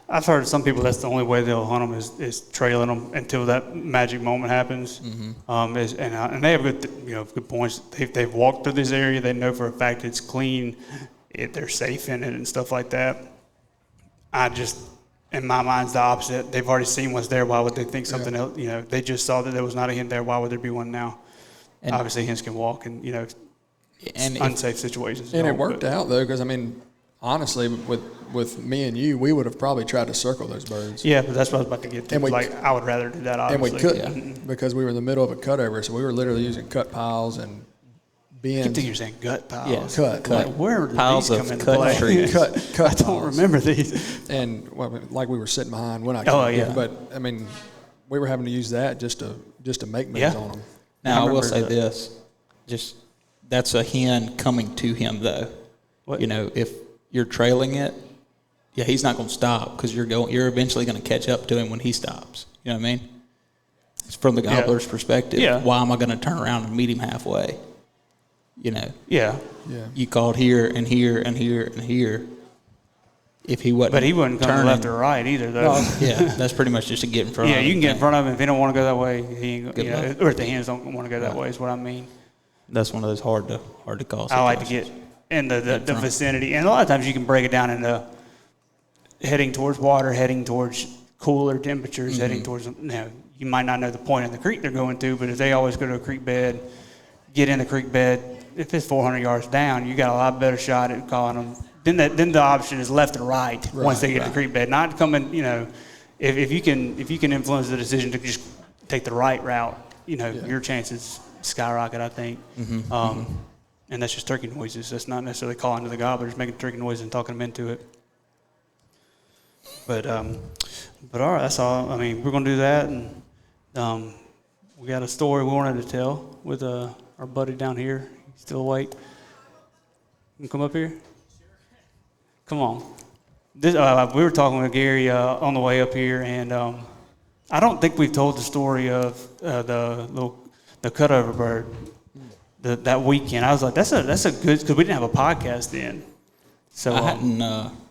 I've heard some people that's the only way they'll hunt them is trailing them until that magic moment happens. And they have good points. They've walked through this area. They know for a fact it's clean. They're safe in it and stuff like that. In my mind, it's the opposite. They've already seen what's there. Why would they think something else? They just saw that there was not a hen there. Why would there be one now? And obviously, hens can walk and unsafe situations. And it worked out though, because honestly, with me and you, we would have probably tried to circle those birds. Yeah, but that's what I was about to get to. I would rather do that, obviously. And we couldn't because we were in the middle of a cutover, so we were literally using cut piles and bins. I think you're saying gut piles. Yeah, cut. Where did piles these of come into cut play? trees. cut I don't remember these. And like we were sitting behind when I Oh, yeah. But we were having to use that just to make moves on them. Now I will say this, that's a hen coming to him though. What? If you're trailing it, he's not going to stop because you're eventually going to catch up to him when he stops. You know what I mean? It's from the gobbler's perspective. Yeah. Why am I going to turn around and meet him halfway? Yeah. You called here and here and here and here. If he wasn't, But he wouldn't come turning, left or right either, though. That's pretty much just to get in front of him. You can get in front of him. If he don't want to go that way, he ain't Good luck. or if the hens don't want to go that way is what I mean. That's one of those hard to call. I like to get in the vicinity. And a lot of times you can break it down into heading towards water, heading towards cooler temperatures, heading towards, you might not know the point of the creek they're going to, but if they always go to a creek bed, get in the creek bed, if it's 400 yards down, you got a lot better shot at calling them. Then the option is left or right once they get to the creek bed. Not coming, if you can influence the decision to just take the right route, your chances skyrocket, I think. And that's just turkey noises. That's not necessarily calling to the gobblers, making turkey noises and talking them into it. But all right, that's all. We're gonna do that, and we got a story we wanted to tell with our buddy down here. He's still awake. You can come up here. Come on. We were talking with Gary on the way up here, and I don't think we've told the story of the cutover bird that weekend. I was like, that's a good, because we didn't have a podcast then. So I hadn't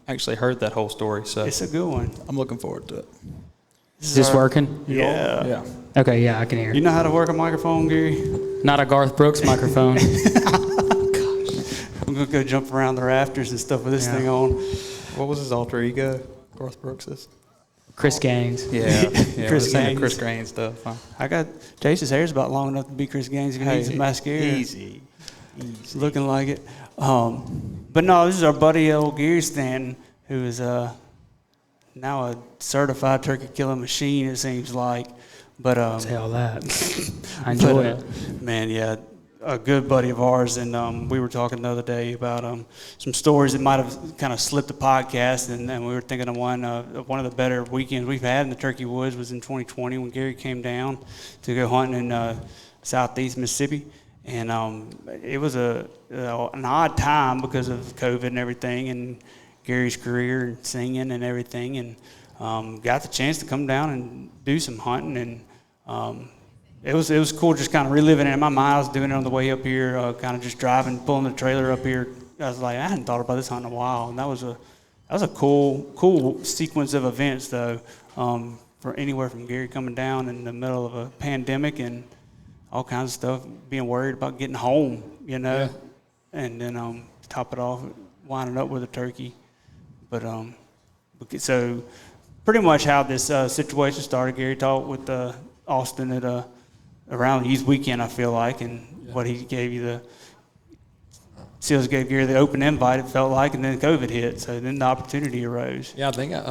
actually heard that whole story, so it's a good one. I'm looking forward to it. Is this working? Yeah. Yeah. Okay, yeah, I can hear. You know how to work a microphone, Gary? Not a Garth Brooks microphone. I'm gonna go jump around the rafters and stuff with this Yeah. thing on. What was his alter ego? Garth Brooks's? Chris Gaines. Yeah, Chris Gaines. Chris Gaines stuff. Huh? I got Chase's hair's about long enough to be Chris Gaines. He needs some mascara. Easy. It's looking like it. But no, this is our buddy old Gary Stanton, who is now a certified turkey killing machine, it seems like. But Tell that. I enjoy it. Man, yeah, a good buddy of ours, and we were talking the other day about some stories that might have kind of slipped the podcast, and we were thinking of one of the better weekends we've had in the turkey woods was in 2020 when Gary came down to go hunting in southeast Mississippi, and it was an odd time because of COVID and everything, and Gary's career and singing and everything, and got the chance to come down and do some hunting, and it was cool just kind of reliving it in my mind. I was doing it on the way up here, kind of just driving, pulling the trailer up here. I was like, I hadn't thought about this hunting in a while, and that was a cool sequence of events though, for anywhere from Gary coming down in the middle of a pandemic and all kinds of stuff, being worried about getting home, Yeah. and then top it off, winding up with a turkey. But so pretty much how this situation started, Gary talked with Austin at around youth weekend, I feel like, and what he gave you Sills gave Gary the open invite, it felt like, and then COVID hit, so then the opportunity arose. Yeah, I think it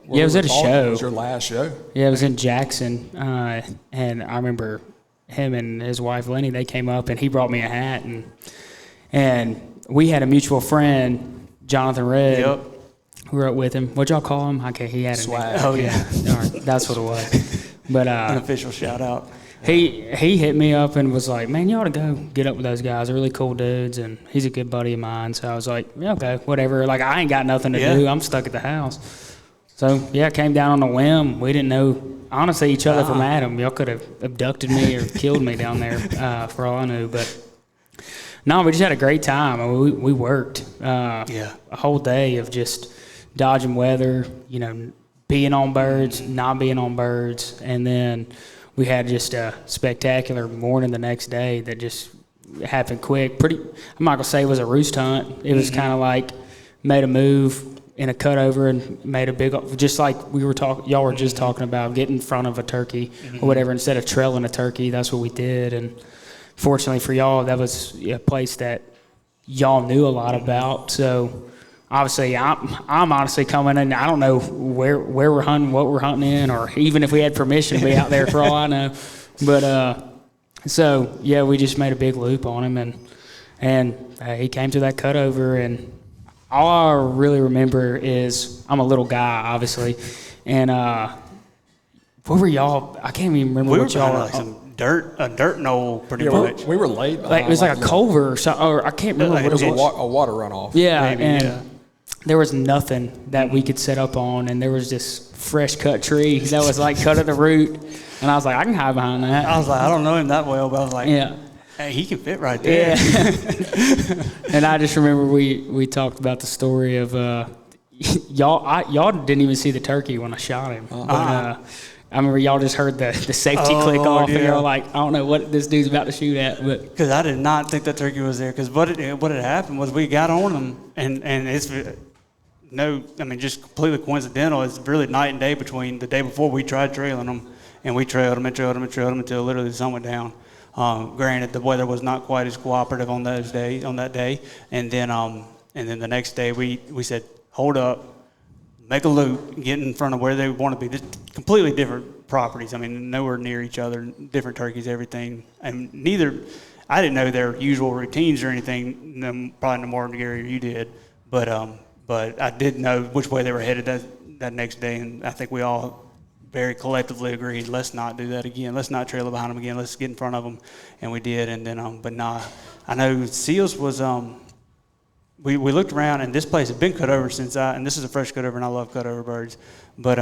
was at a show. It was your last show. Yeah, it was in Jackson, and I remember him and his wife Lenny. They came up, and he brought me a hat, and we had a mutual friend, Jonathan Red. Yep. Grew up with him. What'd y'all call him? Okay, he had a Swag. name. Oh, yeah. Darn, that's what it was. But Unofficial shout out. he hit me up and was like, "Man, you ought to go get up with those guys. They're really cool dudes, and he's a good buddy of mine." So I was like, "Yeah, okay, whatever." Like I ain't got nothing to do. I'm stuck at the house. So yeah, came down on a whim. We didn't know honestly each other from Adam. Y'all could have abducted me or killed me down there for all I knew. But no, we just had a great time. I mean, we worked a whole day of just dodging weather, being on birds, not being on birds, and then we had just a spectacular morning the next day that just happened quick. I'm not gonna say it was a roost hunt. It was kind of like made a move in a cutover and made a big, just like y'all were just talking about, getting in front of a turkey or whatever instead of trailing a turkey. That's what we did, and fortunately for y'all, that was a place that y'all knew a lot about. So obviously, I'm honestly coming in. I don't know where we're hunting, what we're hunting in, or even if we had permission to be out there for all I know. But so yeah, we just made a big loop on him, and he came to that cutover, and all I really remember is I'm a little guy, obviously, and what were y'all? I can't even remember We what were y'all. like a dirt knoll, pretty much. We were late. Like, it was like a culvert or something, or I can't remember It what was it a was. water runoff. Yeah, Maybe, and yeah. there was nothing that we could set up on, and there was this fresh cut tree that was like cut at the root, and I was like, I can hide behind that. I was like, I don't know him that well, but I was like, Yeah. hey, he can fit right there. Yeah. And I just remember we talked about the story of y'all didn't even see the turkey when I shot him. But, I remember y'all just heard the safety click off, and you're like, I don't know what this dude's about to shoot at, but Because I did not think that turkey was there. Because what had happened was we got on him, and it's just completely coincidental. It's really night and day between the day before we tried trailing them, and we trailed them until literally the sun went down. Granted, the weather was not quite as cooperative on that day, and then the next day we said, hold up, make a loop, get in front of where they want to be. Just completely different properties. I mean, nowhere near each other, different turkeys, everything. And I didn't know their usual routines or anything, probably no more than Gary or you did. But I did know which way they were headed that next day, and I think we all very collectively agreed, let's not do that again. Let's not trail behind them again. Let's get in front of them, and we did. And then, but nah, I know Sills was. We looked around, and this place had been cut over and this is a fresh cutover, and I love cutover birds, but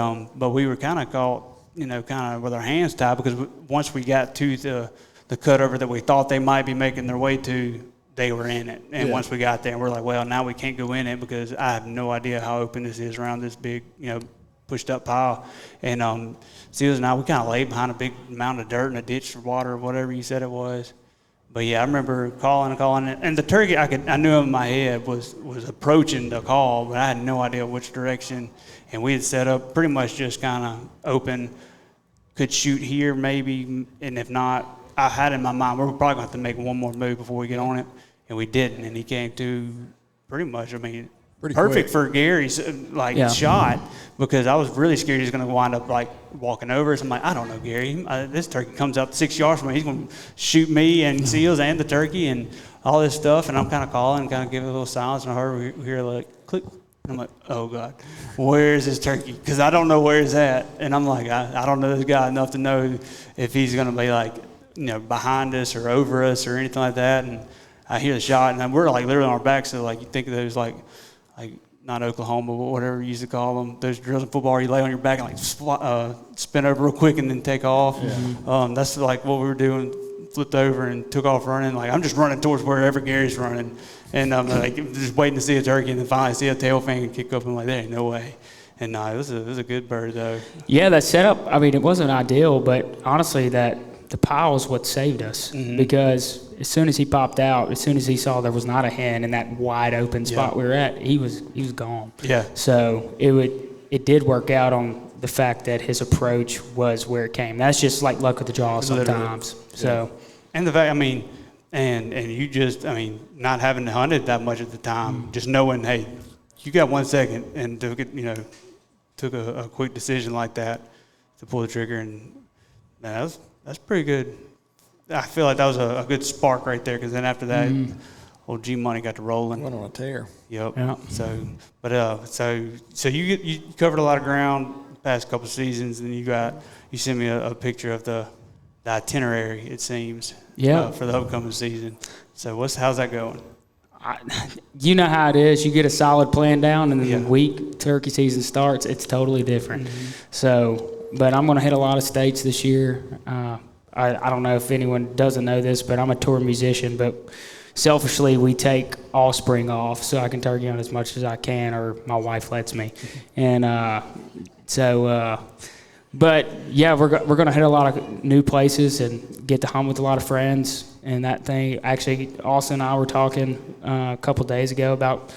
we were kind of caught kind of with our hands tied, because once we got to the cutover that we thought they might be making their way to, they were in it. And once we got there, we're like, well, now we can't go in it because I have no idea how open this is around this big, pushed up pile. And Sills and I, we kind of laid behind a big mound of dirt in a ditch or water or whatever you said it was. But yeah, I remember calling, and the turkey I knew in my head was approaching the call, but I had no idea which direction. And we had set up pretty much just kind of open, could shoot here maybe, and if not, I had in my mind, we're probably going to have to make one more move before we get on it, and we didn't. And he came to pretty much, pretty perfect quick for Gary's shot, because I was really scared he was going to wind up walking over us. I'm like, I don't know, Gary. This turkey comes up 6 yards from me. He's going to shoot me and Sills and the turkey and all this stuff. And I'm kind of calling, kind of giving a little silence, and I heard we hear click. And I'm like, oh God, where is this turkey? Because I don't know where he's at. And I'm like, I don't know this guy enough to know if he's going to be behind us or over us or anything like that. And I hear the shot, and we're literally on our backs. So you think of those not Oklahoma, but whatever you used to call them, those drills in football where you lay on your back and spin over real quick and then take off. Yeah. That's what we were doing. Flipped over and took off running. I'm just running towards wherever Gary's running, and I'm just waiting to see a turkey, and then finally see a tail fan and kick up. And I'm like, there ain't no way. And it was a good bird though. Yeah, that setup. It wasn't ideal, but honestly, the pile is what saved us, because as soon as he popped out, as soon as he saw there was not a hen in that wide open spot we were at, he was gone. Yeah. So it did work out on the fact that his approach was where it came. That's just luck of the draw sometimes. So. And the fact, and you just, not having hunted that much at the time, just knowing, hey, you got 1 second, and took a quick decision like that to pull the trigger, and man, that's pretty good. I feel like that was a good spark right there, because then after that, old G Money got to rolling. Went on a tear. Yep. Yeah. So you covered a lot of ground the past couple of seasons, and you sent me a picture of the itinerary, it seems, for the upcoming season. So how's that going? You know how it is. You get a solid plan down, and then the week turkey season starts, it's totally different. So, but I'm going to hit a lot of states this year. I don't know if anyone doesn't know this, but I'm a tour musician, but selfishly, we take all spring off so I can turkey hunt as much as I can, or my wife lets me. And but yeah, we're going to hit a lot of new places and get to hunt with a lot of friends and that thing. Actually, Austin and I were talking a couple days ago about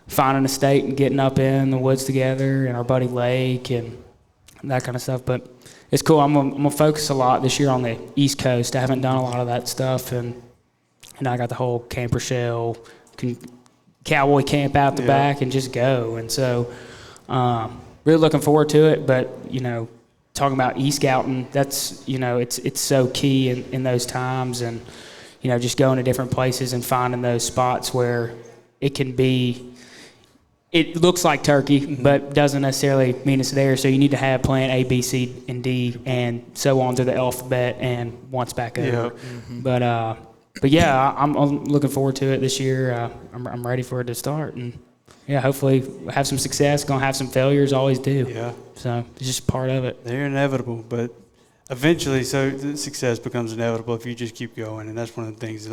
finding a state and getting up in the woods together, and our buddy Lake and that kind of stuff. But it's cool. I'm gonna focus a lot this year on the East Coast. I haven't done a lot of that stuff, and I got the whole camper shell, cowboy camp out the back and just go. And so really looking forward to it. But talking about e-scouting, that's it's so key in those times, and just going to different places and finding those spots where it looks like turkey, but doesn't necessarily mean it's there. So you need to have plan A, B, C, and D, and so on through the alphabet, and once back over. But yeah, I'm looking forward to it this year. I'm ready for it to start, and hopefully have some success. Gonna have some failures, always do. Yeah. So it's just part of it. They're inevitable, but eventually, so the success becomes inevitable if you just keep going, and that's one of the things.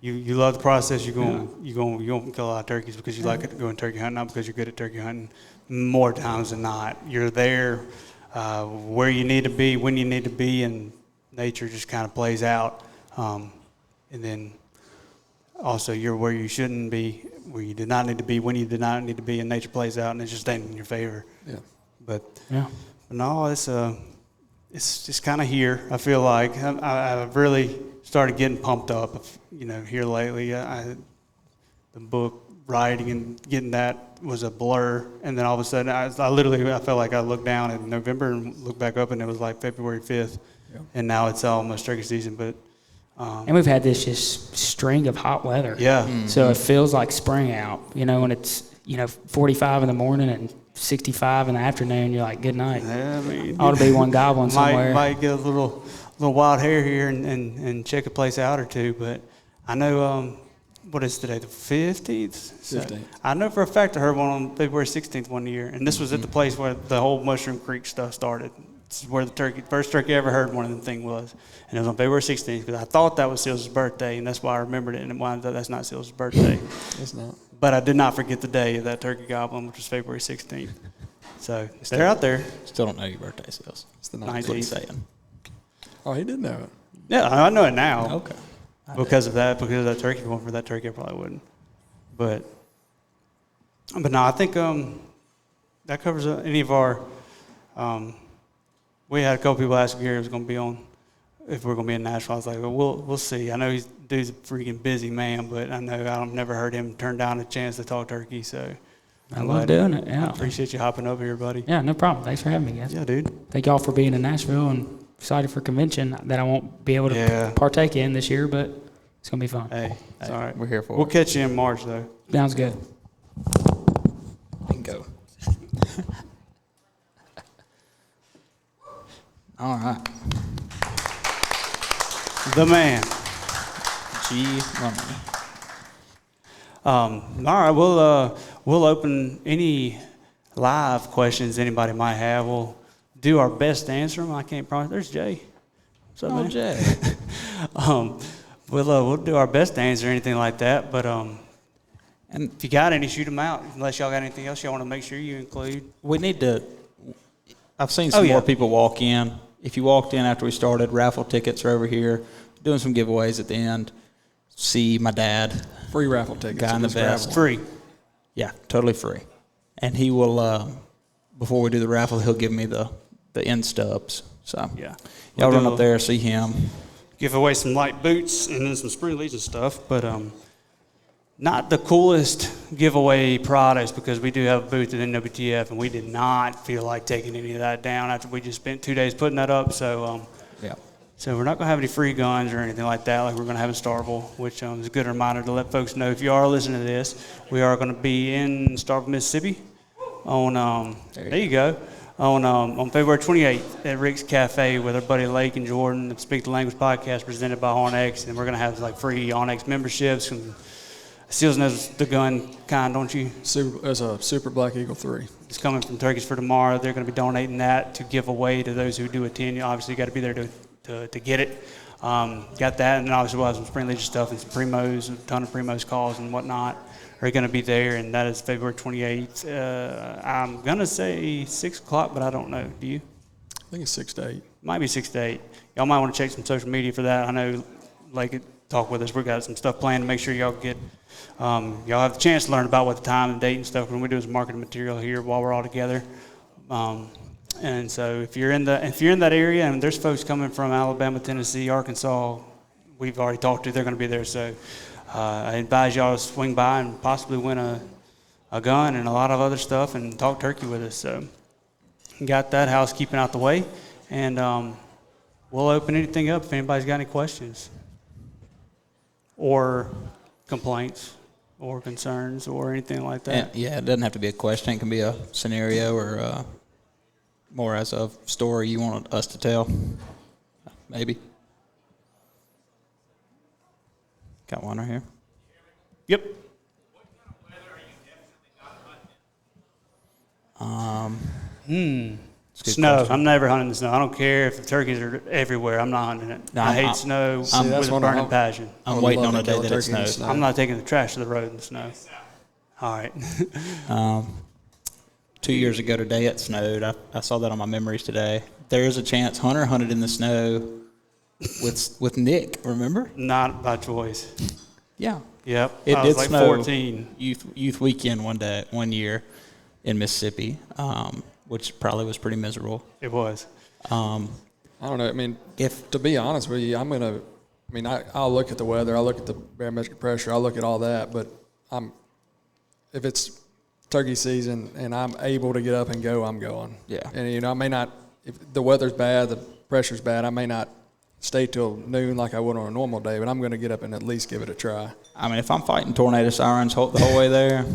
You love the process. You're going kill a lot of turkeys because you like it, going turkey hunting, not because you're good at turkey hunting. More times than not, you're there where you need to be, when you need to be, and nature just kind of plays out. And then also you're where you shouldn't be, where you did not need to be, when you did not need to be, and nature plays out, and it's just ain't in your favor. Yeah. But no, it's just kind of here. I feel like I've really started getting pumped up, here lately. The book writing and getting that was a blur, and then all of a sudden I felt like I looked down in November and looked back up, and it was like February 5th, and now it's almost turkey season. But and we've had this just string of hot weather. Yeah. Mm-hmm. So it feels like spring out, when it's 45 in the morning and 65 in the afternoon. You're like, good night. Yeah, ought to be one goblin somewhere. Might get a little wild hair here and check a place out or two. But I know what is today, the 15th? 15th. I know for a fact I heard one on February 16th one year, and this was at the place where the whole Mushroom Creek stuff started. This is where the first turkey I ever heard one of them thing was. And it was on February 16th because I thought that was Sills' birthday, and that's why I remembered it. And it wound up that's not Sills' birthday. It's not. But I did not forget the day of that turkey gobbling, which was February 16th. So they're out there. Still don't know your birthday, Sills. It's the 19th. That's what he's saying. Oh, he did know it. Yeah, I know it now. Okay. Because of that turkey. If it weren't for that turkey, I probably wouldn't. But no, I think that covers any of our. We had a couple people ask Gary was going to be on, if we're going to be in Nashville. I was like, well, we'll see. I know dude's a freaking busy man, but I know I've never heard him turn down a chance to talk turkey. So I love doing it. Yeah. I appreciate you hopping over here, buddy. Yeah, no problem. Thanks for having me, guys. Yeah, dude. Thank y'all for being in Nashville and excited for convention that I won't be able to partake in this year, but it's going to be fun. Hey, it's all right. We're here for We'll it. catch you in March, though. Sounds good. Bingo. All right. The man. G Money. All right, we'll open any live questions anybody might have. We'll do our best to answer them. I can't promise. There's Jay. What's up, man? Jay. We'll do our best to answer anything like that. But And if you got any, shoot them out. Unless y'all got anything else y'all want to make sure you include. we need to. I've seen some more people walk in. If you walked in after we started, raffle tickets are over here. Doing some giveaways at the end. See my dad. Free raffle tickets. Guy in the vest. Free. Yeah, totally free. And he will, before we do the raffle, he'll give me the end stubs. So Yeah. y'all We'll run up there, see him. Give away some light boots and then some Spring Legion stuff. But not the coolest giveaway products because we do have a booth at NWTF and we did not feel like taking any of that down after we just spent 2 days putting that up. So Yeah. So we're not going to have any free guns or anything like that like we're going to have in Starkville, which is a good reminder to let folks know if you are listening to this, we are going to be in Starkville, Mississippi on, there you go, on February 28th at Rick's Cafe with our buddy Lake and Jordan, the Speak the Language podcast presented by Onyx, and we're going to have like free Onyx memberships. And Sills knows the gun kind, don't you? There's a Super Black Eagle 3. It's coming from Turkeys for Tomorrow. They're going to be donating that to give away to those who do attend. You obviously got to be there to get it. Got that, and then obviously we'll have some Spring Legion stuff and some Primos, a ton of Primos calls and whatnot are going to be there, and that is February 28th. I'm going to say 6 o'clock, but I don't know. Do you? I think it's 6 to 8. Might be 6 to 8. Y'all might want to check some social media for that. I know, like, talk with us. We've got some stuff planned to make sure y'all get, y'all have the chance to learn about what the time and date and stuff when we do some marketing material here while we're all together. And so if you're in that area, and there's folks coming from Alabama, Tennessee, Arkansas, we've already talked to, they're going to be there. So I advise y'all to swing by and possibly win a gun and a lot of other stuff and talk turkey with us. So got that housekeeping out the way, and we'll open anything up if anybody's got any questions or complaints or concerns or anything like that. And, yeah, it doesn't have to be a question. It can be a scenario or more as a story you want us to tell. Maybe. Got one right here. Yep. Snow. question. I'm never hunting the snow. I don't care if the turkeys are everywhere. I'm not hunting it. No, I hate snow that's with a one burning of- passion. I'm would waiting love on to a kill day a that it turkey in the snows. snow. I'm not taking the trash to the road in the snow. All right. 2 years ago today it snowed. I saw that on my memories today. There is a chance Hunter hunted in the snow with Nick, remember? Not by choice. Yeah. Yep. It I did was like snow 14. youth weekend one year in Mississippi, which probably was pretty miserable. It was. I don't know. I mean, If to be honest with you, I'll look at the weather. I'll look at the barometric pressure. I'll look at all that. But if it's turkey season and I'm able to get up and go, I'm going. Yeah. And, I may not, if the weather's bad, the pressure's bad, I may not stay till noon like I would on a normal day, but I'm going to get up and at least give it a try. I mean, if I'm fighting tornado sirens the whole way there,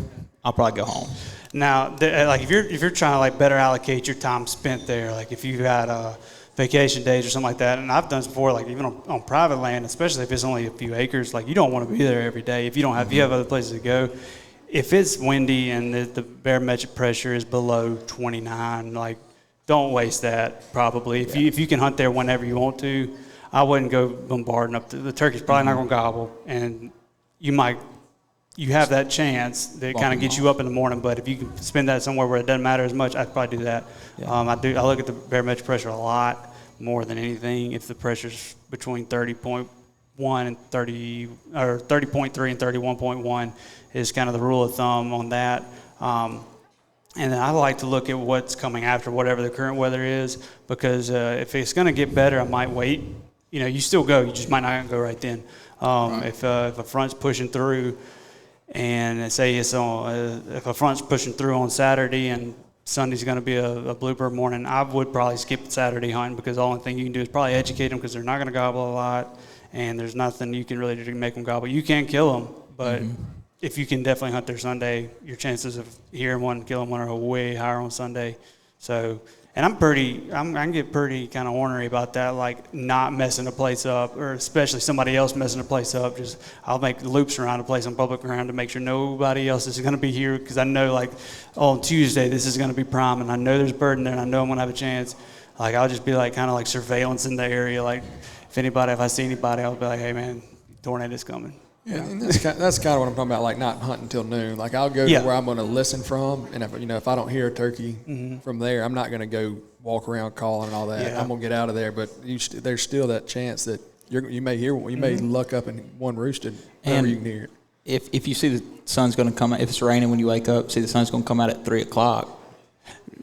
I'll probably go home. Now, like if you're trying to like better allocate your time spent there, like if you've got vacation days or something like that, and I've done this before, like even on private land, especially if it's only a few acres, like you don't want to be there every day if you don't have if you have other places to go. If it's windy and the barometric pressure is below 29, like don't waste that. Probably if you can hunt there whenever you want to, I wouldn't go bombarding up. The turkey's probably not going to gobble, and you have that chance that kind of gets you up in the morning. But if you can spend that somewhere where it doesn't matter as much, I'd probably do that. Yeah. I look at the barometric pressure a lot more than anything. If the pressure's between 30.1 and 30 or 30.3 and 31.1 is kind of the rule of thumb on that. And then I like to look at what's coming after whatever the current weather is, because if it's going to get better, I might wait. You still go. You just might not go right then. If a front's pushing through, and say it's on, if a front's pushing through on Saturday and Sunday's going to be a bluebird morning, I would probably skip Saturday hunting, because the only thing you can do is probably educate them, because they're not going to gobble a lot, and there's nothing you can really do to make them gobble. You can kill them, but if you can definitely hunt there Sunday, your chances of hearing one, killing one are way higher on Sunday. So, and I can get pretty kind of ornery about that, like not messing the place up, or especially somebody else messing the place up. I'll make loops around the place on public ground to make sure nobody else is going to be here, because I know, like, on Tuesday this is going to be prime, and I know there's bird in there, and I know I'm going to have a chance. Like, I'll just be like kind of like surveillance in the area. Like, if I see anybody, I'll be like, hey man, tornado's coming. Yeah, and that's kind of what I'm talking about, like not hunting until noon. Like, I'll go to where I'm going to listen from, and if I don't hear a turkey from there, I'm not going to go walk around calling and all that. Yeah. I'm going to get out of there, but there's still that chance that you may hear one. You may luck up and one roosted, wherever you can hear it. If you see the sun's going to come out, if it's raining when you wake up, see the sun's going to come out at 3 o'clock,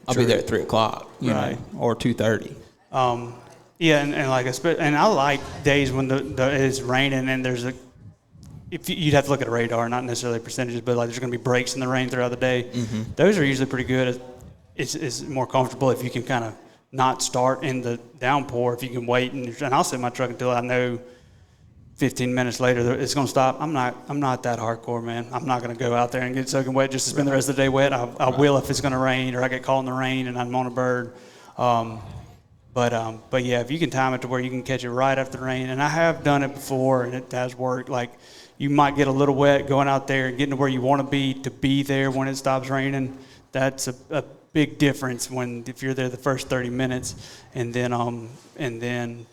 I'll be there at 3 o'clock, you know, or 2:30. Yeah, and like I like days when it's raining and there's you'd have to look at a radar, not necessarily percentages, but like there's going to be breaks in the rain throughout the day. Those are usually pretty good. It's more comfortable if you can kind of not start in the downpour. If you can wait, and I'll sit in my truck until I know 15 minutes later it's going to stop. I'm not that hardcore, man. I'm not going to go out there and get soaking wet just to spend the rest of the day wet. I will if it's going to rain, or I get caught in the rain and I'm on a bird. But yeah, if you can time it to where you can catch it right after the rain, and I have done it before and it has worked. Like, you might get a little wet going out there and getting to where you want to be there when it stops raining. That's a big difference if you're there the first 30 minutes and then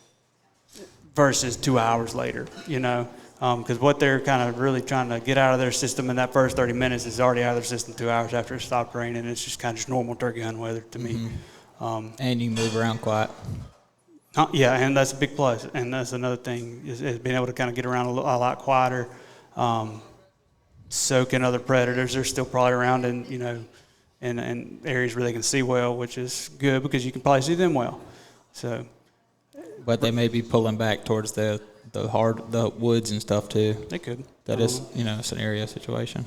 versus 2 hours later, because what they're kind of really trying to get out of their system in that first 30 minutes is already out of their system 2 hours after it stopped raining. It's just kind of just normal turkey hunting weather to me. And you move around quiet. Yeah, and that's a big plus. And that's another thing is being able to kind of get around a lot quieter, soaking other predators. They're still probably around in areas where they can see well, which is good because you can probably see them well. So, but they may be pulling back towards the woods and stuff too. They could. That is a scenario situation.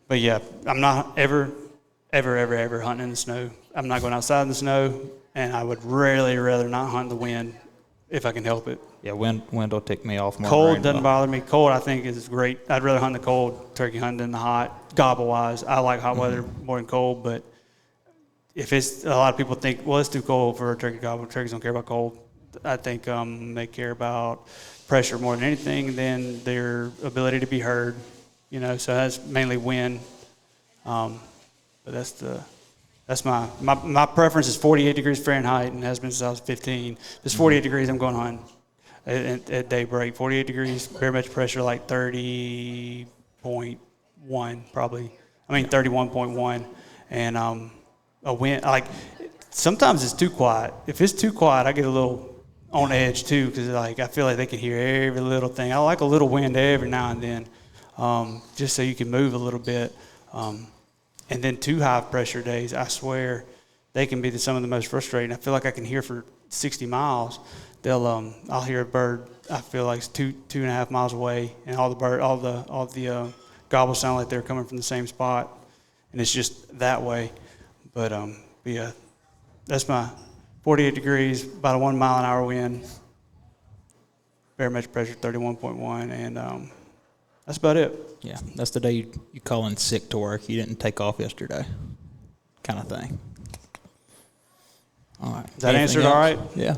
But yeah, I'm not ever hunting in the snow. I'm not going outside in the snow. And I would rarely rather not hunt the wind if I can help it. Yeah, wind will tick me off more. Cold doesn't bother me. Cold, I think, is great. I'd rather hunt the cold turkey hunting than the hot. Gobble-wise, I like hot weather more than cold. But if it's, a lot of people think, well, it's too cold for a turkey gobble. Turkeys don't care about cold. I think they care about pressure more than anything than their ability to be heard. So that's mainly wind. But that's my preference is 48 degrees Fahrenheit, and has been since I was 15. If it's 48 degrees, I'm going hunting at daybreak. 48 degrees, barometric pressure like 30.1 probably. 31.1. And a wind, like, sometimes it's too quiet. If it's too quiet, I get a little on edge too, because I feel like they can hear every little thing. I like a little wind every now and then, just so you can move a little bit. And then 2 high pressure days, I swear, they can be some of the most frustrating. I feel like I can hear for 60 miles. I'll hear a bird. I feel like it's 2.5 miles away, and all the gobbles sound like they're coming from the same spot, and it's just that way. But yeah, that's my 48 degrees, about a 1 mile an hour wind, barometric pressure 31.1, and that's about it. Yeah, that's the day you call in sick to work. You didn't take off yesterday, kind of thing. All right. Does that answer it all right? Yeah.